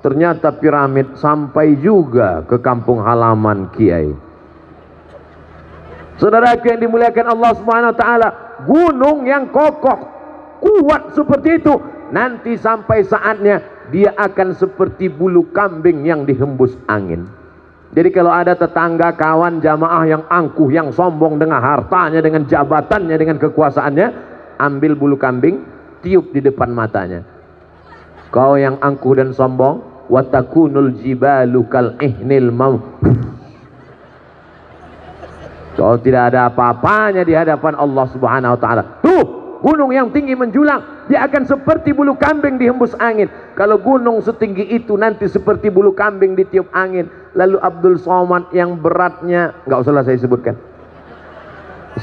Ternyata piramid sampai juga ke kampung halaman kiai. Saudaraku yang dimuliakan Allah Subhanahu wa taala, gunung yang kokoh, kuat seperti itu, nanti sampai saatnya dia akan seperti bulu kambing yang dihembus angin. Jadi kalau ada tetangga, kawan, jamaah yang angkuh, yang sombong dengan hartanya, dengan jabatannya, dengan kekuasaannya, ambil bulu kambing, tiup di depan matanya. Kau yang angkuh dan sombong, watakunul jibalu kal'ihnil manfush. Kau tidak ada apa-apanya di hadapan Allah Subhanahu wa taala. Tuh, gunung yang tinggi menjulang, dia akan seperti bulu kambing dihembus angin. Kalau gunung setinggi itu nanti seperti bulu kambing ditiup angin. Lalu Abdul Somad yang beratnya nggak usahlah saya sebutkan.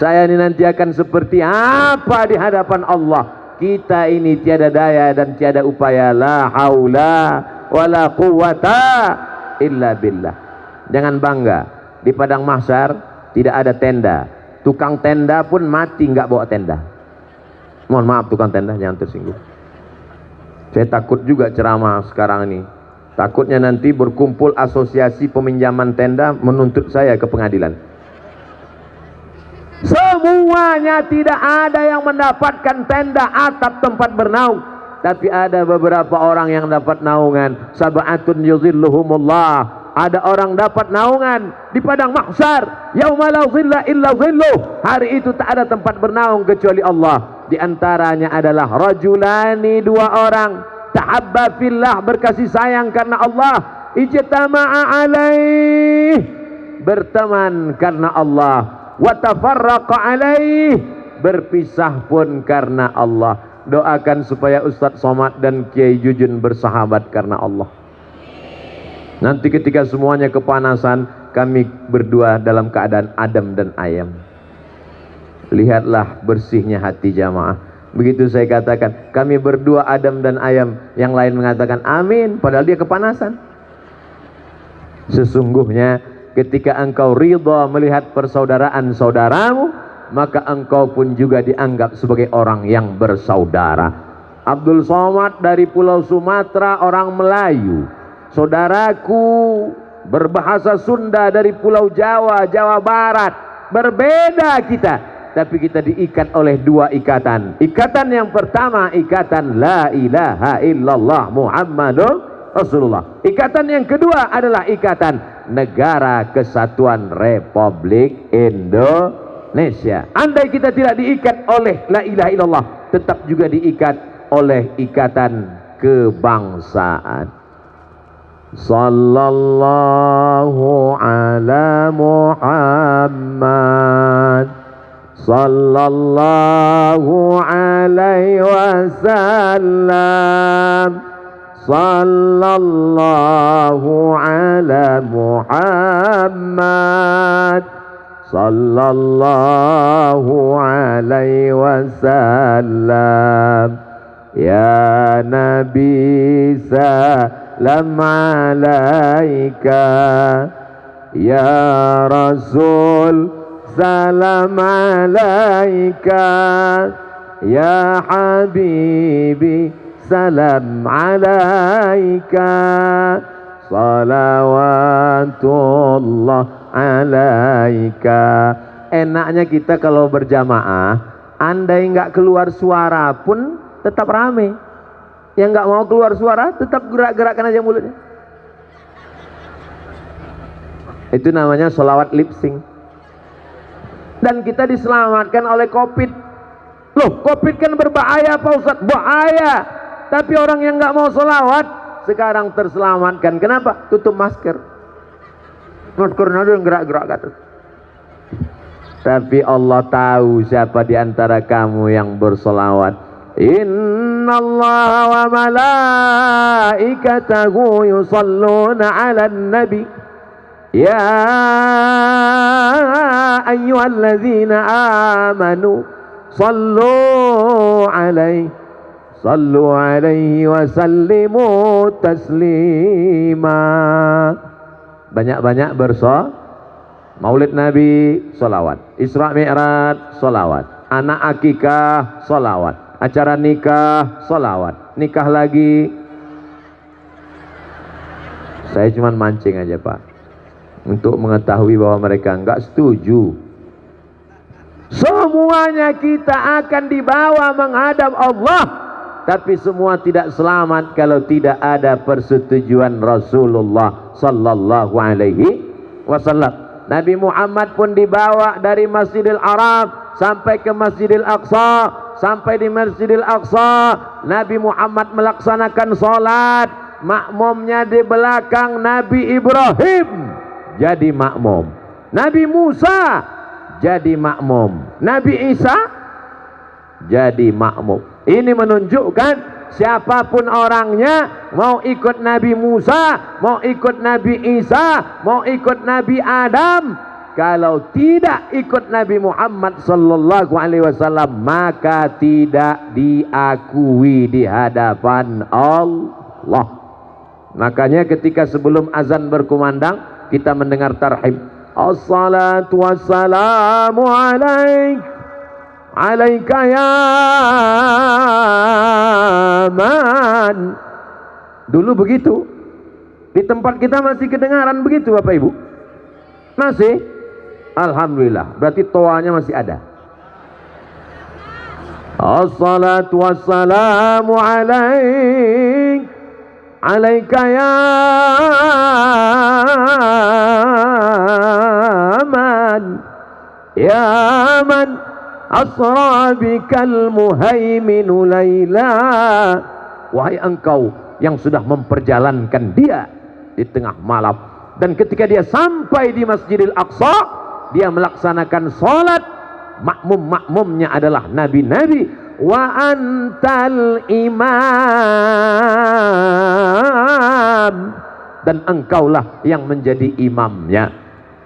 Saya ini nanti akan seperti apa di hadapan Allah? Kita ini tiada daya dan tiada upaya. La haula wala quwata illa billah. Jangan bangga. Di padang mahsyar tidak ada tenda. Tukang tenda pun mati nggak bawa tenda. Mohon maaf tukang tenda, jangan tersinggung. Saya takut juga ceramah sekarang ini. Takutnya nanti berkumpul asosiasi peminjaman tenda menuntut saya ke pengadilan. Semuanya tidak ada yang mendapatkan tenda atap tempat bernaung, tapi ada beberapa orang yang dapat naungan. Sab'atun yuzilluhumullah. Ada orang dapat naungan di padang mahsyar. Yauma la zilla illa zilluh. Hari itu tak ada tempat bernaung kecuali Allah. Di antaranya adalah rajulani, dua orang, tahabba fillah, berkasih sayang karena Allah, ijtama'a alaih, berteman karena Allah, wa tafarraqa alaih, berpisah pun karena Allah. Doakan supaya Ustadz Somad dan Kiai Jujun bersahabat karena Allah. Nanti ketika semuanya kepanasan, kami berdua dalam keadaan adem dan ayam. Lihatlah bersihnya hati jamaah. Begitu saya katakan, kami berdua adem dan ayam, yang lain mengatakan amin, padahal dia kepanasan. Sesungguhnya ketika engkau ridha melihat persaudaraan saudaramu, maka engkau pun juga dianggap sebagai orang yang bersaudara. Abdul Somad dari Pulau Sumatera, orang Melayu. Saudaraku berbahasa Sunda dari Pulau Jawa, Jawa Barat. Berbeda kita, tapi kita diikat oleh dua ikatan. Ikatan yang pertama, ikatan la ilaha illallah Muhammadur Rasulullah. Ikatan yang kedua adalah ikatan Negara Kesatuan Republik Indonesia. Andai kita tidak diikat oleh la ilaha illallah, tetap juga diikat oleh ikatan kebangsaan. Sallallahu ala Muhammad sallallahu alaihi wasallam, sallallahu ala Muhammad sallallahu alaihi wasallam. Ya Nabi salam alaika, ya Rasul salam alaika, ya Habibi salam alaika, salawatullah alaika. Enaknya kita kalau berjamaah, andai nggak keluar suara pun tetap rame. Yang nggak mau keluar suara tetap gerak-gerakkan aja mulutnya. Itu namanya sholawat lip sync. Dan kita diselamatkan oleh COVID. Loh, COVID kan berbahaya Pak Ustadz. Bahaya. Tapi orang yang nggak mau sholawat sekarang terselamatkan. Kenapa? Tutup masker. Maskernya ada yang gerak-gerak ke atas. Tapi Allah tahu siapa di antara kamu yang bersolawat. Inna Allah wa malaikatahu yusalluna ala nabi. Ya ayyuhalladzina amanu sallu alaihi wa sallimu taslima. Banyak-banyak Maulid Nabi, solawat. Isra Mi'raj, solawat. Anak akikah, solawat. Acara nikah, solawat. Nikah lagi. Saya cuma mancing aja Pak, untuk mengetahui bahwa mereka enggak setuju. Semuanya kita akan dibawa menghadap Allah, tapi semua tidak selamat kalau tidak ada persetujuan Rasulullah sallallahu alaihi wasallam. Nabi Muhammad pun dibawa dari Masjidil Arab sampai ke Masjidil Aqsa. Sampai di Masjidil Aqsa, Nabi Muhammad melaksanakan sholat. Makmumnya di belakang Nabi Ibrahim jadi makmum, Nabi Musa jadi makmum, Nabi Isa jadi makmum. Ini menunjukkan siapapun orangnya, mau ikut Nabi Musa, mau ikut Nabi Isa, mau ikut Nabi Adam, kalau tidak ikut Nabi Muhammad sallallahu alaihi wasallam, maka tidak diakui di hadapan Allah. Makanya ketika sebelum azan berkumandang, kita mendengar tarhib. Assalatu wassalamu alaik, alaika ya man. Dulu begitu. Di tempat kita masih kedengaran begitu Bapak Ibu? Masih? Alhamdulillah, berarti toanya masih ada. Assalatu wassalamu alaika ya man asra bikal muhaiminu laila. Wahai engkau yang sudah memperjalankan dia di tengah malam, dan ketika dia sampai di Masjidil Aqsa, dia melaksanakan salat. Makmum-makmumnya adalah nabi-nabi. Wa antal imam, dan engkaulah yang menjadi imamnya.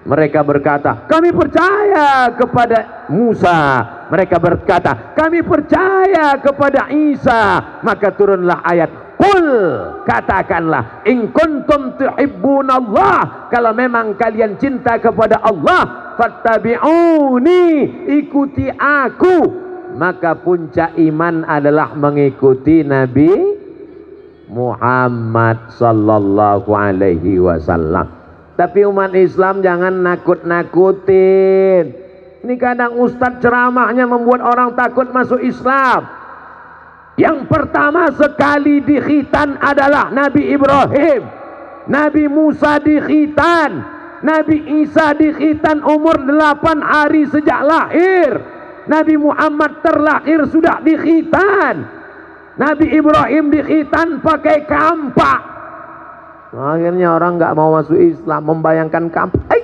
Mereka berkata, kami percaya kepada Musa. Mereka berkata, kami percaya kepada Isa. Maka turunlah ayat, qul, katakanlah, in kuntum tuhibbunallah, kalau memang kalian cinta kepada Allah, fattabi'uni, ikuti aku. Maka puncak iman adalah mengikuti Nabi Muhammad sallallahu alaihi wasallam. Tapi umat Islam jangan nakut-nakutin. Ini kadang ustadz ceramahnya membuat orang takut masuk Islam. Yang pertama sekali dikhitan adalah Nabi Ibrahim, Nabi Musa dikhitan, Nabi Isa dikhitan umur 8 hari sejak lahir. Nabi Muhammad terlahir sudah dikhitan. Nabi Ibrahim dikhitan pakai kampak. Akhirnya orang nggak mau masuk Islam, membayangkan kampak.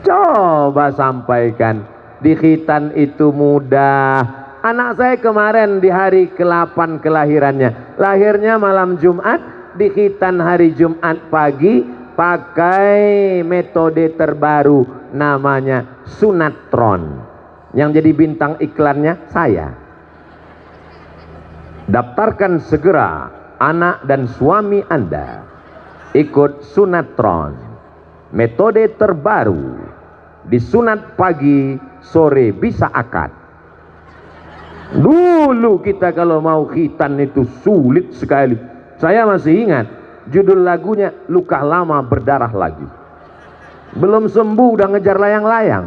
Coba sampaikan, dikhitan itu mudah. Anak saya kemarin di hari ke-8 kelahirannya, lahirnya malam Jumat, dikhitan hari Jumat pagi pakai metode terbaru namanya sunatron. Yang jadi bintang iklannya saya. Daftarkan segera anak dan suami Anda ikut sunatron, metode terbaru. Disunat pagi, sore bisa akad. Dulu kita kalau mau khitan itu sulit sekali. Saya masih ingat judul lagunya, luka lama berdarah lagi. Belum sembuh udah ngejar layang-layang.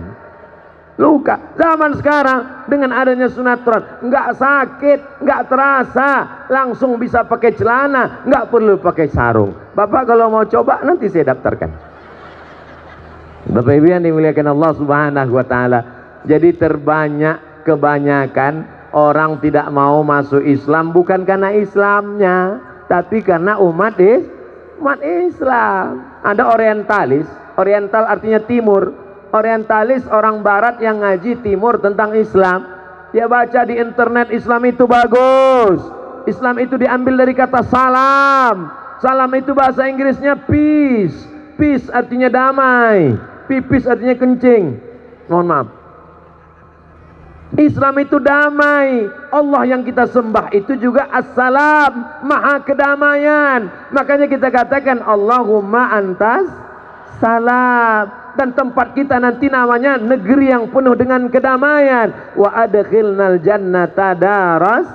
Luka. Zaman sekarang dengan adanya sunatron, nggak sakit, nggak terasa, langsung bisa pakai celana, nggak perlu pakai sarung. Bapak kalau mau coba nanti saya daftarkan. Bapak Ibu yang dimuliakan Allah Subhanahu wa taala. Jadi kebanyakan orang tidak mau masuk Islam bukan karena Islamnya, tapi karena umat Islam. Ada orientalis, oriental artinya timur. Orientalis orang barat yang ngaji timur tentang Islam. Dia baca di internet Islam itu bagus. Islam itu diambil dari kata salam. Salam itu bahasa Inggrisnya peace. Peace artinya damai. Pipis artinya kencing. Mohon maaf. Islam itu damai. Allah yang kita sembah itu juga assalam, maha kedamaian. Makanya kita katakan Allahumma antas salam. Dan tempat kita nanti namanya negeri yang penuh dengan kedamaian. Wa adkhilnal jannata daras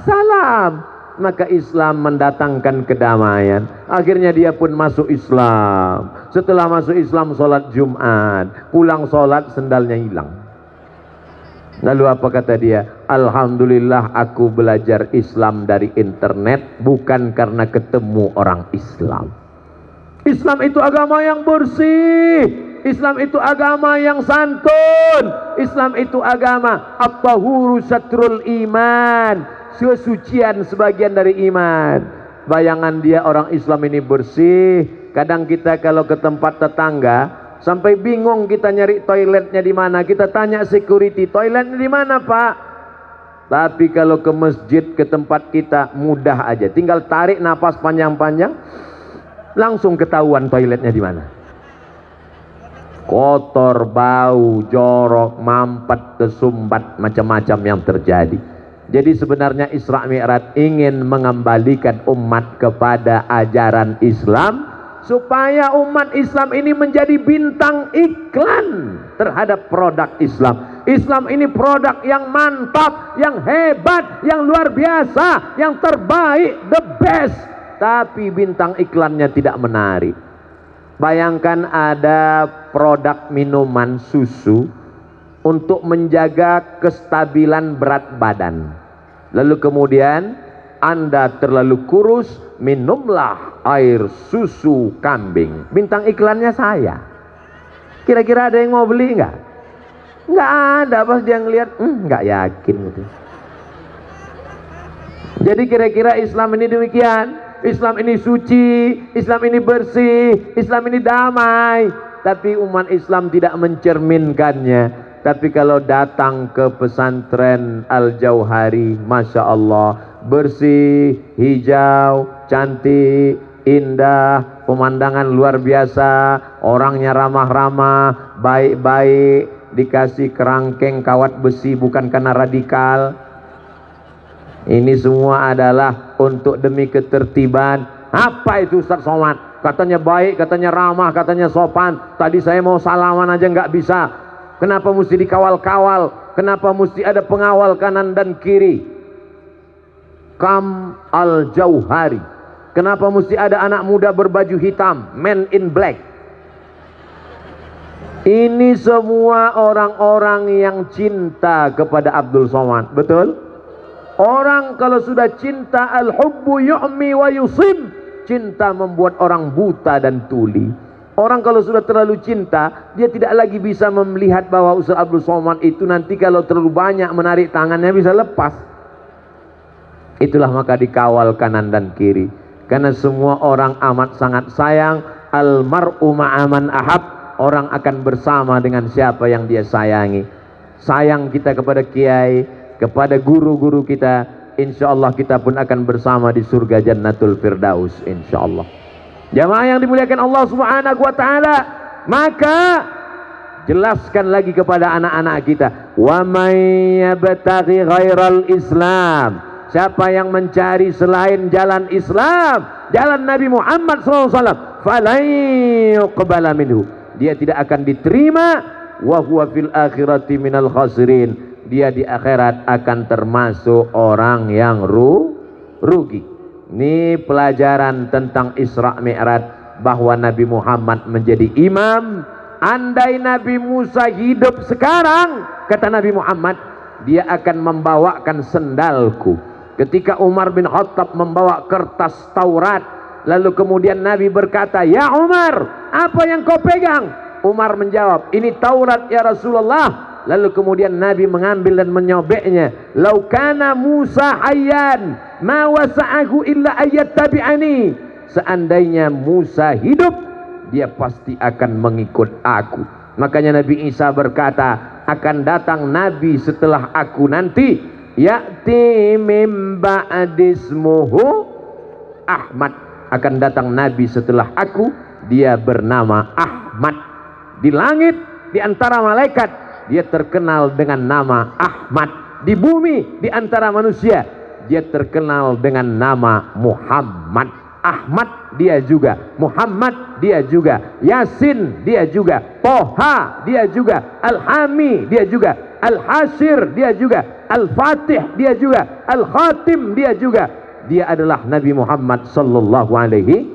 salam. Maka Islam mendatangkan kedamaian. Akhirnya dia pun masuk Islam. Setelah masuk Islam sholat Jumat, pulang sholat sendalnya hilang. Lalu apa kata dia? Alhamdulillah aku belajar Islam dari internet, bukan karena ketemu orang Islam. Islam itu agama yang bersih. Islam itu agama yang santun. Islam itu agama at-tahuru satrul iman, kesucian sebagian dari iman. Bayangan dia orang Islam ini bersih. Kadang kita kalau ke tempat tetangga sampai bingung kita nyari toiletnya di mana. Kita tanya security, toiletnya di mana Pak? Tapi kalau ke masjid, ke tempat kita mudah aja. Tinggal tarik napas panjang-panjang, langsung ketahuan toiletnya di mana. Kotor, bau, jorok, mampet, kesumbat, macam-macam yang terjadi. Jadi sebenarnya Isra Mi'raj ingin mengembalikan umat kepada ajaran Islam, supaya umat Islam ini menjadi bintang iklan terhadap produk Islam. Islam ini produk yang mantap, yang hebat, yang luar biasa, yang terbaik, the best. Tapi bintang iklannya tidak menarik. Bayangkan ada produk minuman susu untuk menjaga kestabilan berat badan. Lalu kemudian Anda terlalu kurus, minumlah air susu kambing. Bintang iklannya saya. Kira-kira ada yang mau beli nggak? Nggak ada. Pas dia ngeliat, nggak yakin gitu. Jadi kira-kira Islam ini demikian. Islam ini suci, Islam ini bersih, Islam ini damai. Tapi umat Islam tidak mencerminkannya. Tapi kalau datang ke pesantren Al-Jauhari, Masya Allah, bersih, hijau, cantik, indah, pemandangan luar biasa, orangnya ramah-ramah, baik-baik, dikasih kerangkeng kawat besi bukan karena radikal. Ini semua adalah untuk demi ketertiban. Apa itu Ustaz Somad? Katanya baik, katanya ramah, katanya sopan. Tadi saya mau salaman aja nggak bisa. Kenapa mesti dikawal-kawal? Kenapa mesti ada pengawal kanan dan kiri? Kam Al-Jauhari. Kenapa mesti ada anak muda berbaju hitam, men in black? Ini semua orang-orang yang cinta kepada Abdul Somad. Betul? Orang kalau sudah cinta, al-hubbu yu'mi wa yusim. Cinta membuat orang buta dan tuli. Orang kalau sudah terlalu cinta, dia tidak lagi bisa melihat bahwa Ustaz Abdul Somad itu nanti kalau terlalu banyak menarik tangannya bisa lepas. Itulah maka dikawal kanan dan kiri. Karena semua orang amat sangat sayang. Al-mar'u ma'aman ahab. Orang akan bersama dengan siapa yang dia sayangi. Sayang kita kepada kiai, kepada guru-guru kita, insya Allah kita pun akan bersama di surga Jannatul Firdaus, insya Allah. Jamaah yang dimuliakan Allah Subhanahu wa taala, maka jelaskan lagi kepada anak-anak kita, wa may yabtaghi ghairal Islam, siapa yang mencari selain jalan Islam, jalan Nabi Muhammad SAW, falan yuqbala minhu, dia tidak akan diterima, wa huwa fil akhirati minal khasirin, dia di akhirat akan termasuk orang yang rugi. Ini pelajaran tentang Isra Mi'raj, bahwa Nabi Muhammad menjadi imam. Andai Nabi Musa hidup sekarang, kata Nabi Muhammad, dia akan membawakan sendalku. Ketika Umar bin Khattab membawa kertas Taurat, lalu kemudian Nabi berkata, ya Umar, apa yang kau pegang? Umar menjawab, ini Taurat ya Rasulullah. Lalu kemudian Nabi mengambil dan menyobeknya. Lau kana Musa hayyan ma wasa'ahu illa ayat tabi'ani. Seandainya Musa hidup, dia pasti akan mengikut aku. Makanya Nabi Isa berkata, akan datang Nabi setelah aku nanti, ya'ti mim ba'dismuhu Ahmad. Akan datang Nabi setelah aku, dia bernama Ahmad. Di langit, di antara malaikat, dia terkenal dengan nama Ahmad. Di bumi, di antara manusia, dia terkenal dengan nama Muhammad. Ahmad dia juga, Muhammad dia juga, Yasin dia juga, Toha dia juga, Al-Hami dia juga, Al-Hashir dia juga, Al-Fatih dia juga, Al-Khatim dia juga. Dia adalah Nabi Muhammad sallallahu alaihi.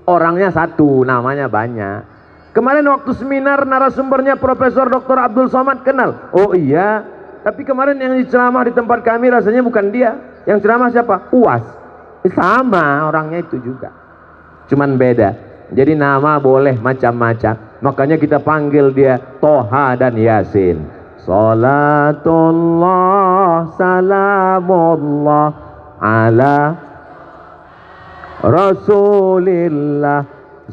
Orangnya satu, namanya banyak. Kemarin waktu seminar narasumbernya Profesor Dr. Abdul Somad, kenal? Oh iya, tapi kemarin yang ceramah di tempat kami rasanya bukan dia. Yang ceramah siapa? UAS. Sama orangnya itu juga, cuman beda. Jadi nama boleh macam-macam. Makanya kita panggil dia Toha dan Yasin. Salatullah salamullah ala Rasulillah.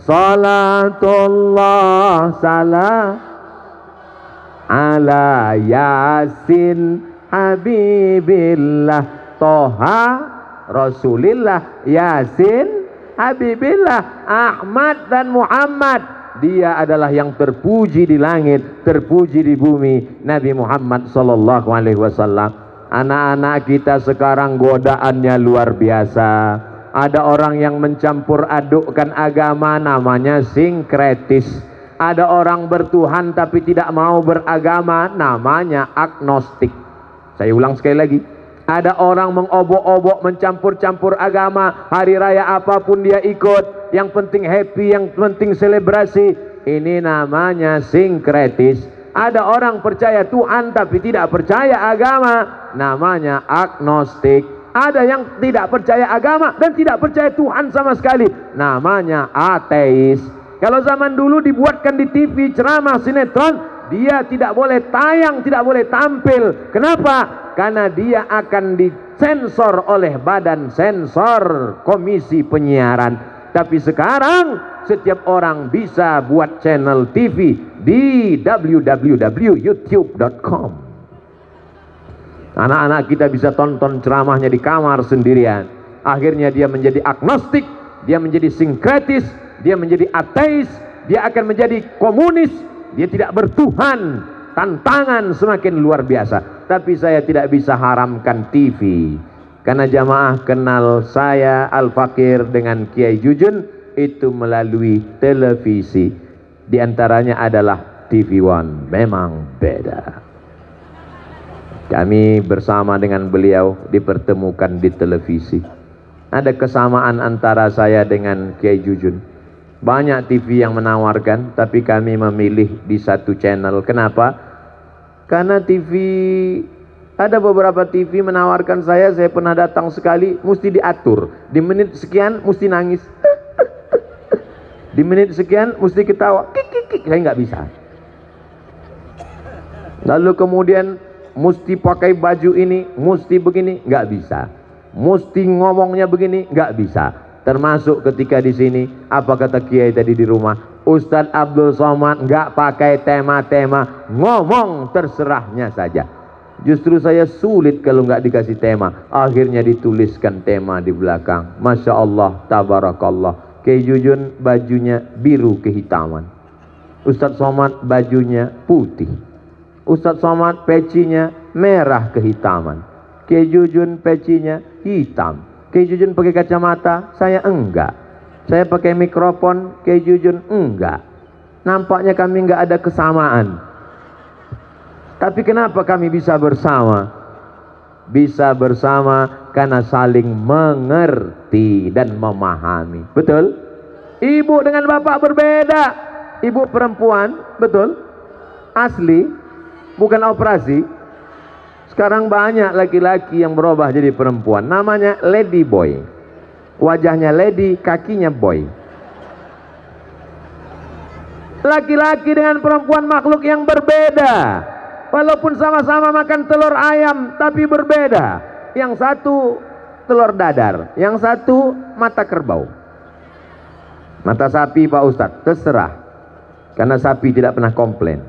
Salatullah salam ala Yasin Habibillah. Toha Rasulillah, Yasin Habibillah, Ahmad dan Muhammad. Dia adalah yang terpuji di langit, terpuji di bumi, Nabi Muhammad sallallahu alaihi wasallam. Anak-anak kita sekarang godaannya luar biasa. Ada orang yang mencampur adukkan agama, namanya sinkretis. Ada orang bertuhan tapi tidak mau beragama, namanya agnostik. Saya ulang sekali lagi. Ada orang mengobok-obok, mencampur-campur agama. Hari raya apapun dia ikut. Yang penting happy, yang penting selebrasi. Ini namanya sinkretis. Ada orang percaya Tuhan tapi tidak percaya agama, namanya agnostik. Ada yang tidak percaya agama dan tidak percaya Tuhan sama sekali, namanya ateis. Kalau zaman dulu dibuatkan di TV ceramah sinetron, dia tidak boleh tayang, tidak boleh tampil. Kenapa? Karena dia akan disensor oleh badan sensor komisi penyiaran. Tapi sekarang setiap orang bisa buat channel TV di www.youtube.com. Anak-anak kita bisa tonton ceramahnya di kamar sendirian. Akhirnya dia menjadi agnostik, dia menjadi sinkretis, dia menjadi ateis, dia akan menjadi komunis, dia tidak bertuhan. Tantangan semakin luar biasa. Tapi saya tidak bisa haramkan TV, karena jamaah kenal saya Al-Fakir dengan Kiai Jujun itu melalui televisi. Di antaranya adalah TV One. Memang beda. Kami bersama dengan beliau dipertemukan di televisi. Ada kesamaan antara saya dengan Kiai Jujun. Banyak TV yang menawarkan, tapi kami memilih di satu channel. Kenapa? Karena TV, ada beberapa TV menawarkan saya pernah datang sekali, mesti diatur. Di menit sekian mesti nangis. Di menit sekian mesti ketawa. Kik. Saya nggak bisa. Lalu kemudian mesti pakai baju ini, mesti begini, nggak bisa. Mesti ngomongnya begini, nggak bisa. Termasuk ketika di sini, apa kata Kiai tadi di rumah, Ustadz Abdul Somad nggak pakai tema-tema, ngomong terserahnya saja. Justru saya sulit kalau nggak dikasih tema. Akhirnya dituliskan tema di belakang. Masya Allah, tabarakallah. Kiai Jujun bajunya biru kehitaman, Ustadz Somad bajunya putih, Ustadz Somad pecinya merah kehitaman, Kiai Jujun pecinya hitam. Kiai Jujun pakai kacamata, saya enggak. Saya pakai mikrofon, Kiai Jujun enggak. Nampaknya kami enggak ada kesamaan. Tapi kenapa kami bisa bersama? Bisa bersama karena saling mengerti dan memahami. Betul? Ibu dengan bapak berbeda. Ibu perempuan, betul? Asli, bukan operasi. Sekarang banyak laki-laki yang berubah jadi perempuan. Namanya lady boy. Wajahnya lady, kakinya boy. Laki-laki dengan perempuan makhluk yang berbeda. Walaupun sama-sama makan telur ayam, tapi berbeda. Yang satu telur dadar, yang satu mata kerbau. Mata sapi Pak Ustadz, terserah. Karena sapi tidak pernah komplain.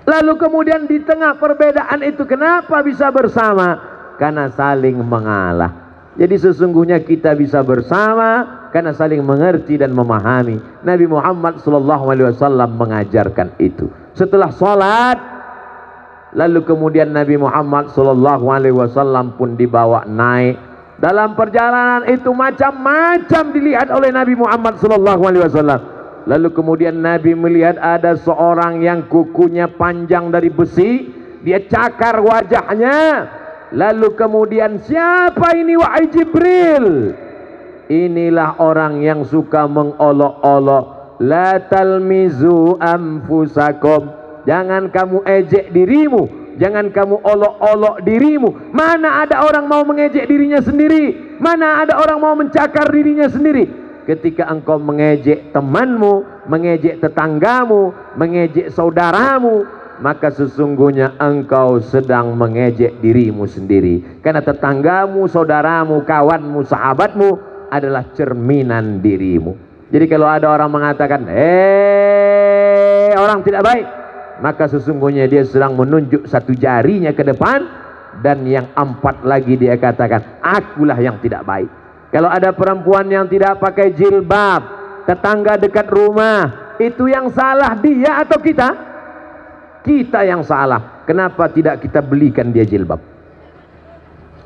Lalu kemudian di tengah perbedaan itu kenapa bisa bersama? Karena saling mengalah. Jadi sesungguhnya kita bisa bersama karena saling mengerti dan memahami. Nabi Muhammad SAW mengajarkan itu. Setelah sholat, lalu kemudian Nabi Muhammad SAW pun dibawa naik. Dalam perjalanan itu macam-macam dilihat oleh Nabi Muhammad SAW. Lalu kemudian Nabi melihat ada seorang yang kukunya panjang dari besi, dia cakar wajahnya. Lalu kemudian, siapa ini wahai Jibril? Inilah orang yang suka mengolok-olok. La talmizu anfusakum. Jangan kamu ejek dirimu, jangan kamu olok-olok dirimu. Mana ada orang mau mengejek dirinya sendiri? Mana ada orang mau mencakar dirinya sendiri? Ketika engkau mengejek temanmu, mengejek tetanggamu, mengejek saudaramu, maka sesungguhnya engkau sedang mengejek dirimu sendiri. Karena tetanggamu, saudaramu, kawanmu, sahabatmu adalah cerminan dirimu. Jadi kalau ada orang mengatakan, orang tidak baik, maka sesungguhnya dia sedang menunjuk satu jarinya ke depan, dan yang empat lagi dia katakan, akulah yang tidak baik. Kalau ada perempuan yang tidak pakai jilbab, tetangga dekat rumah, itu yang salah dia atau kita? Kita yang salah. Kenapa tidak kita belikan dia jilbab?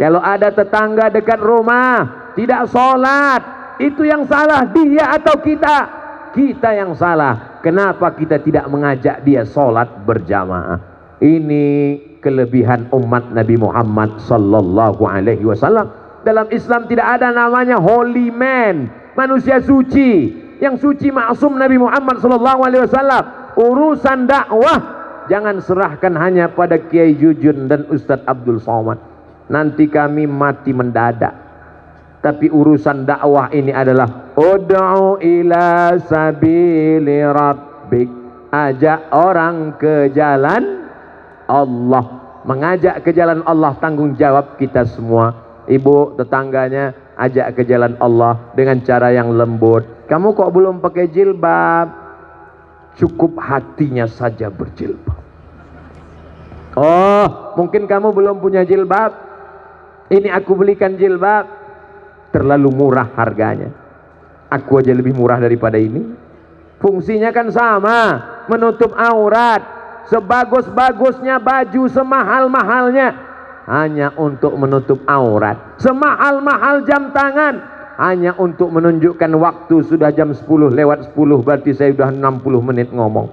Kalau ada tetangga dekat rumah tidak sholat, itu yang salah dia atau kita? Kita yang salah. Kenapa kita tidak mengajak dia sholat berjamaah? Ini kelebihan umat Nabi Muhammad sallallahu alaihi wasallam. Dalam Islam tidak ada namanya holy man, manusia suci. Yang suci maksum Nabi Muhammad sallallahu alaihi wasallam. Urusan dakwah jangan serahkan hanya pada Kiai Jujun dan Ustadz Abdul Somad. Nanti kami mati mendadak. Tapi urusan dakwah ini adalah ud'u ila sabili rabbik, ajak orang ke jalan Allah. Mengajak ke jalan Allah tanggung jawab kita semua. Ibu tetangganya ajak ke jalan Allah dengan cara yang lembut. Kamu kok belum pakai jilbab? Cukup hatinya saja berjilbab. Oh, mungkin kamu belum punya jilbab. Ini aku belikan jilbab. Terlalu murah harganya. Aku aja lebih murah daripada ini. Fungsinya kan sama, menutup aurat. Sebagus-bagusnya baju, semahal-mahalnya, hanya untuk menutup aurat. Semahal-mahal jam tangan, hanya untuk menunjukkan waktu. Sudah jam 10 lewat 10, berarti saya sudah 60 menit ngomong.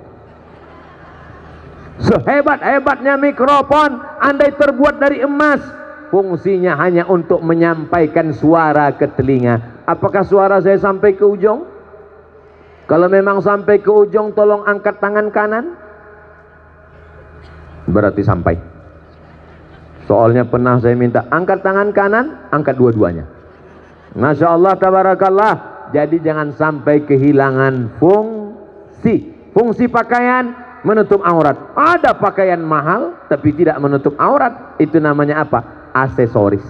Sehebat-hebatnya mikrofon, andai terbuat dari emas, fungsinya hanya untuk menyampaikan suara ke telinga. Apakah suara saya sampai ke ujung? Kalau memang sampai ke ujung, tolong angkat tangan kanan. Berarti sampai. Soalnya pernah saya minta angkat tangan kanan, angkat dua-duanya. Masya Allah, tabarakallah. Jadi jangan sampai kehilangan fungsi. Fungsi pakaian menutup aurat. Ada pakaian mahal tapi tidak menutup aurat. Itu namanya apa? Aksesoris.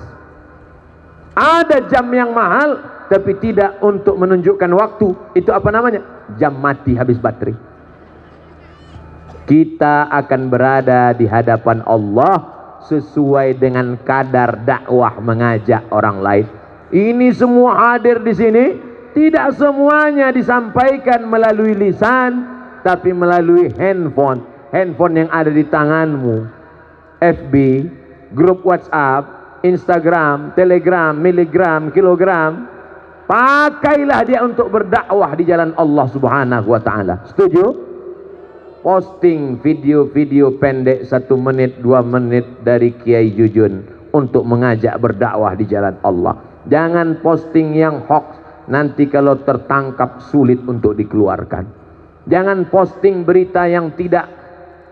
Ada jam yang mahal tapi tidak untuk menunjukkan waktu. Itu apa namanya? Jam mati, habis baterai. Kita akan berada di hadapan Allah sesuai dengan kadar dakwah mengajak orang lain. Ini semua hadir di sini, tidak semuanya disampaikan melalui lisan, tapi melalui handphone. Handphone yang ada di tanganmu. FB, grup WhatsApp, Instagram, Telegram, miligram, kilogram. Pakailah dia untuk berdakwah di jalan Allah Subhanahu wa ta'ala. Setuju? Posting video-video pendek 1 menit 2 menit dari Kiai Jujun untuk mengajak berdakwah di jalan Allah. Jangan posting yang hoax, nanti kalau tertangkap sulit untuk dikeluarkan. Jangan posting berita yang tidak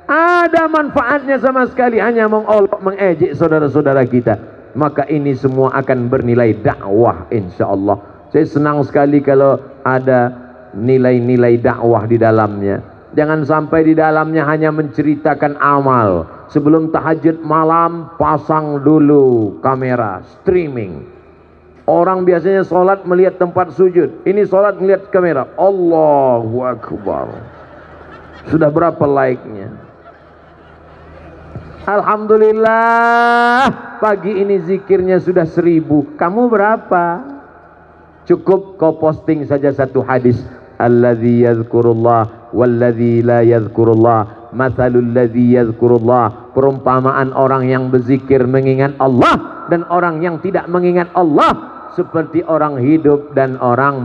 ada manfaatnya sama sekali, hanya mengolok mengejek saudara-saudara kita. Maka ini semua akan bernilai dakwah insyaallah. Saya senang sekali kalau ada nilai-nilai dakwah di dalamnya. Jangan sampai di dalamnya hanya menceritakan amal. Sebelum tahajud malam, pasang dulu kamera, streaming. Orang biasanya sholat melihat tempat sujud. Ini sholat melihat kamera. Allahu Akbar. Sudah berapa like-nya? Alhamdulillah, pagi ini zikirnya sudah 1000. Kamu berapa? Cukup kau posting saja satu hadis. Alladzi yadhkurullah walladzi la yadhkurullah mathalul ladzi yadhkurullah. Perumpamaan orang yang berzikir mengingat Allah dan orang yang tidak mengingat Allah seperti orang hidup dan orang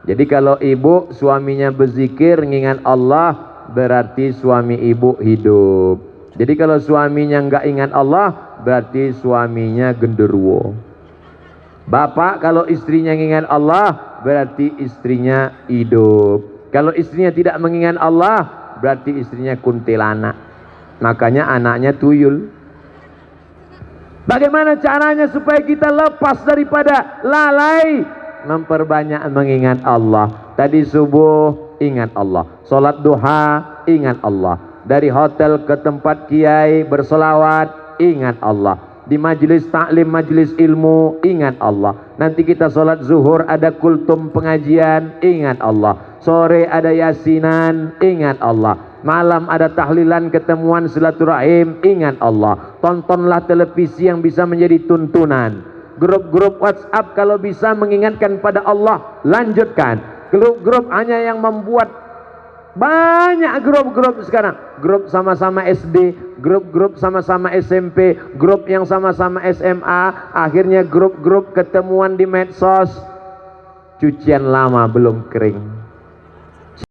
Jadi kalau ibu suaminya berzikir mengingat Allah, berarti suami ibu hidup. Jadi kalau suaminya enggak ingat Allah, berarti suaminya genderuwo. Bapak kalau istrinya mengingat Allah, berarti istrinya hidup. Kalau istrinya tidak mengingat Allah, berarti istrinya kuntilanak. Makanya anaknya tuyul. Bagaimana caranya supaya kita lepas daripada lalai? Memperbanyak mengingat Allah. Tadi subuh ingat Allah, sholat duha ingat Allah, dari hotel ke tempat kiai bersolawat ingat Allah, di majelis taklim, majelis ilmu ingat Allah. Nanti kita sholat zuhur ada kultum pengajian ingat Allah, sore ada yasinan ingat Allah, malam ada tahlilan ketemuan silaturahim ingat Allah. Tontonlah televisi yang bisa menjadi tuntunan. Grup-grup WhatsApp kalau bisa mengingatkan pada Allah, lanjutkan. Grup-grup hanya yang membuat banyak grup-grup sekarang. Grup sama-sama SD, grup-grup sama-sama SMP, grup yang sama-sama SMA, akhirnya grup-grup ketemuan di medsos. Cucian lama belum kering.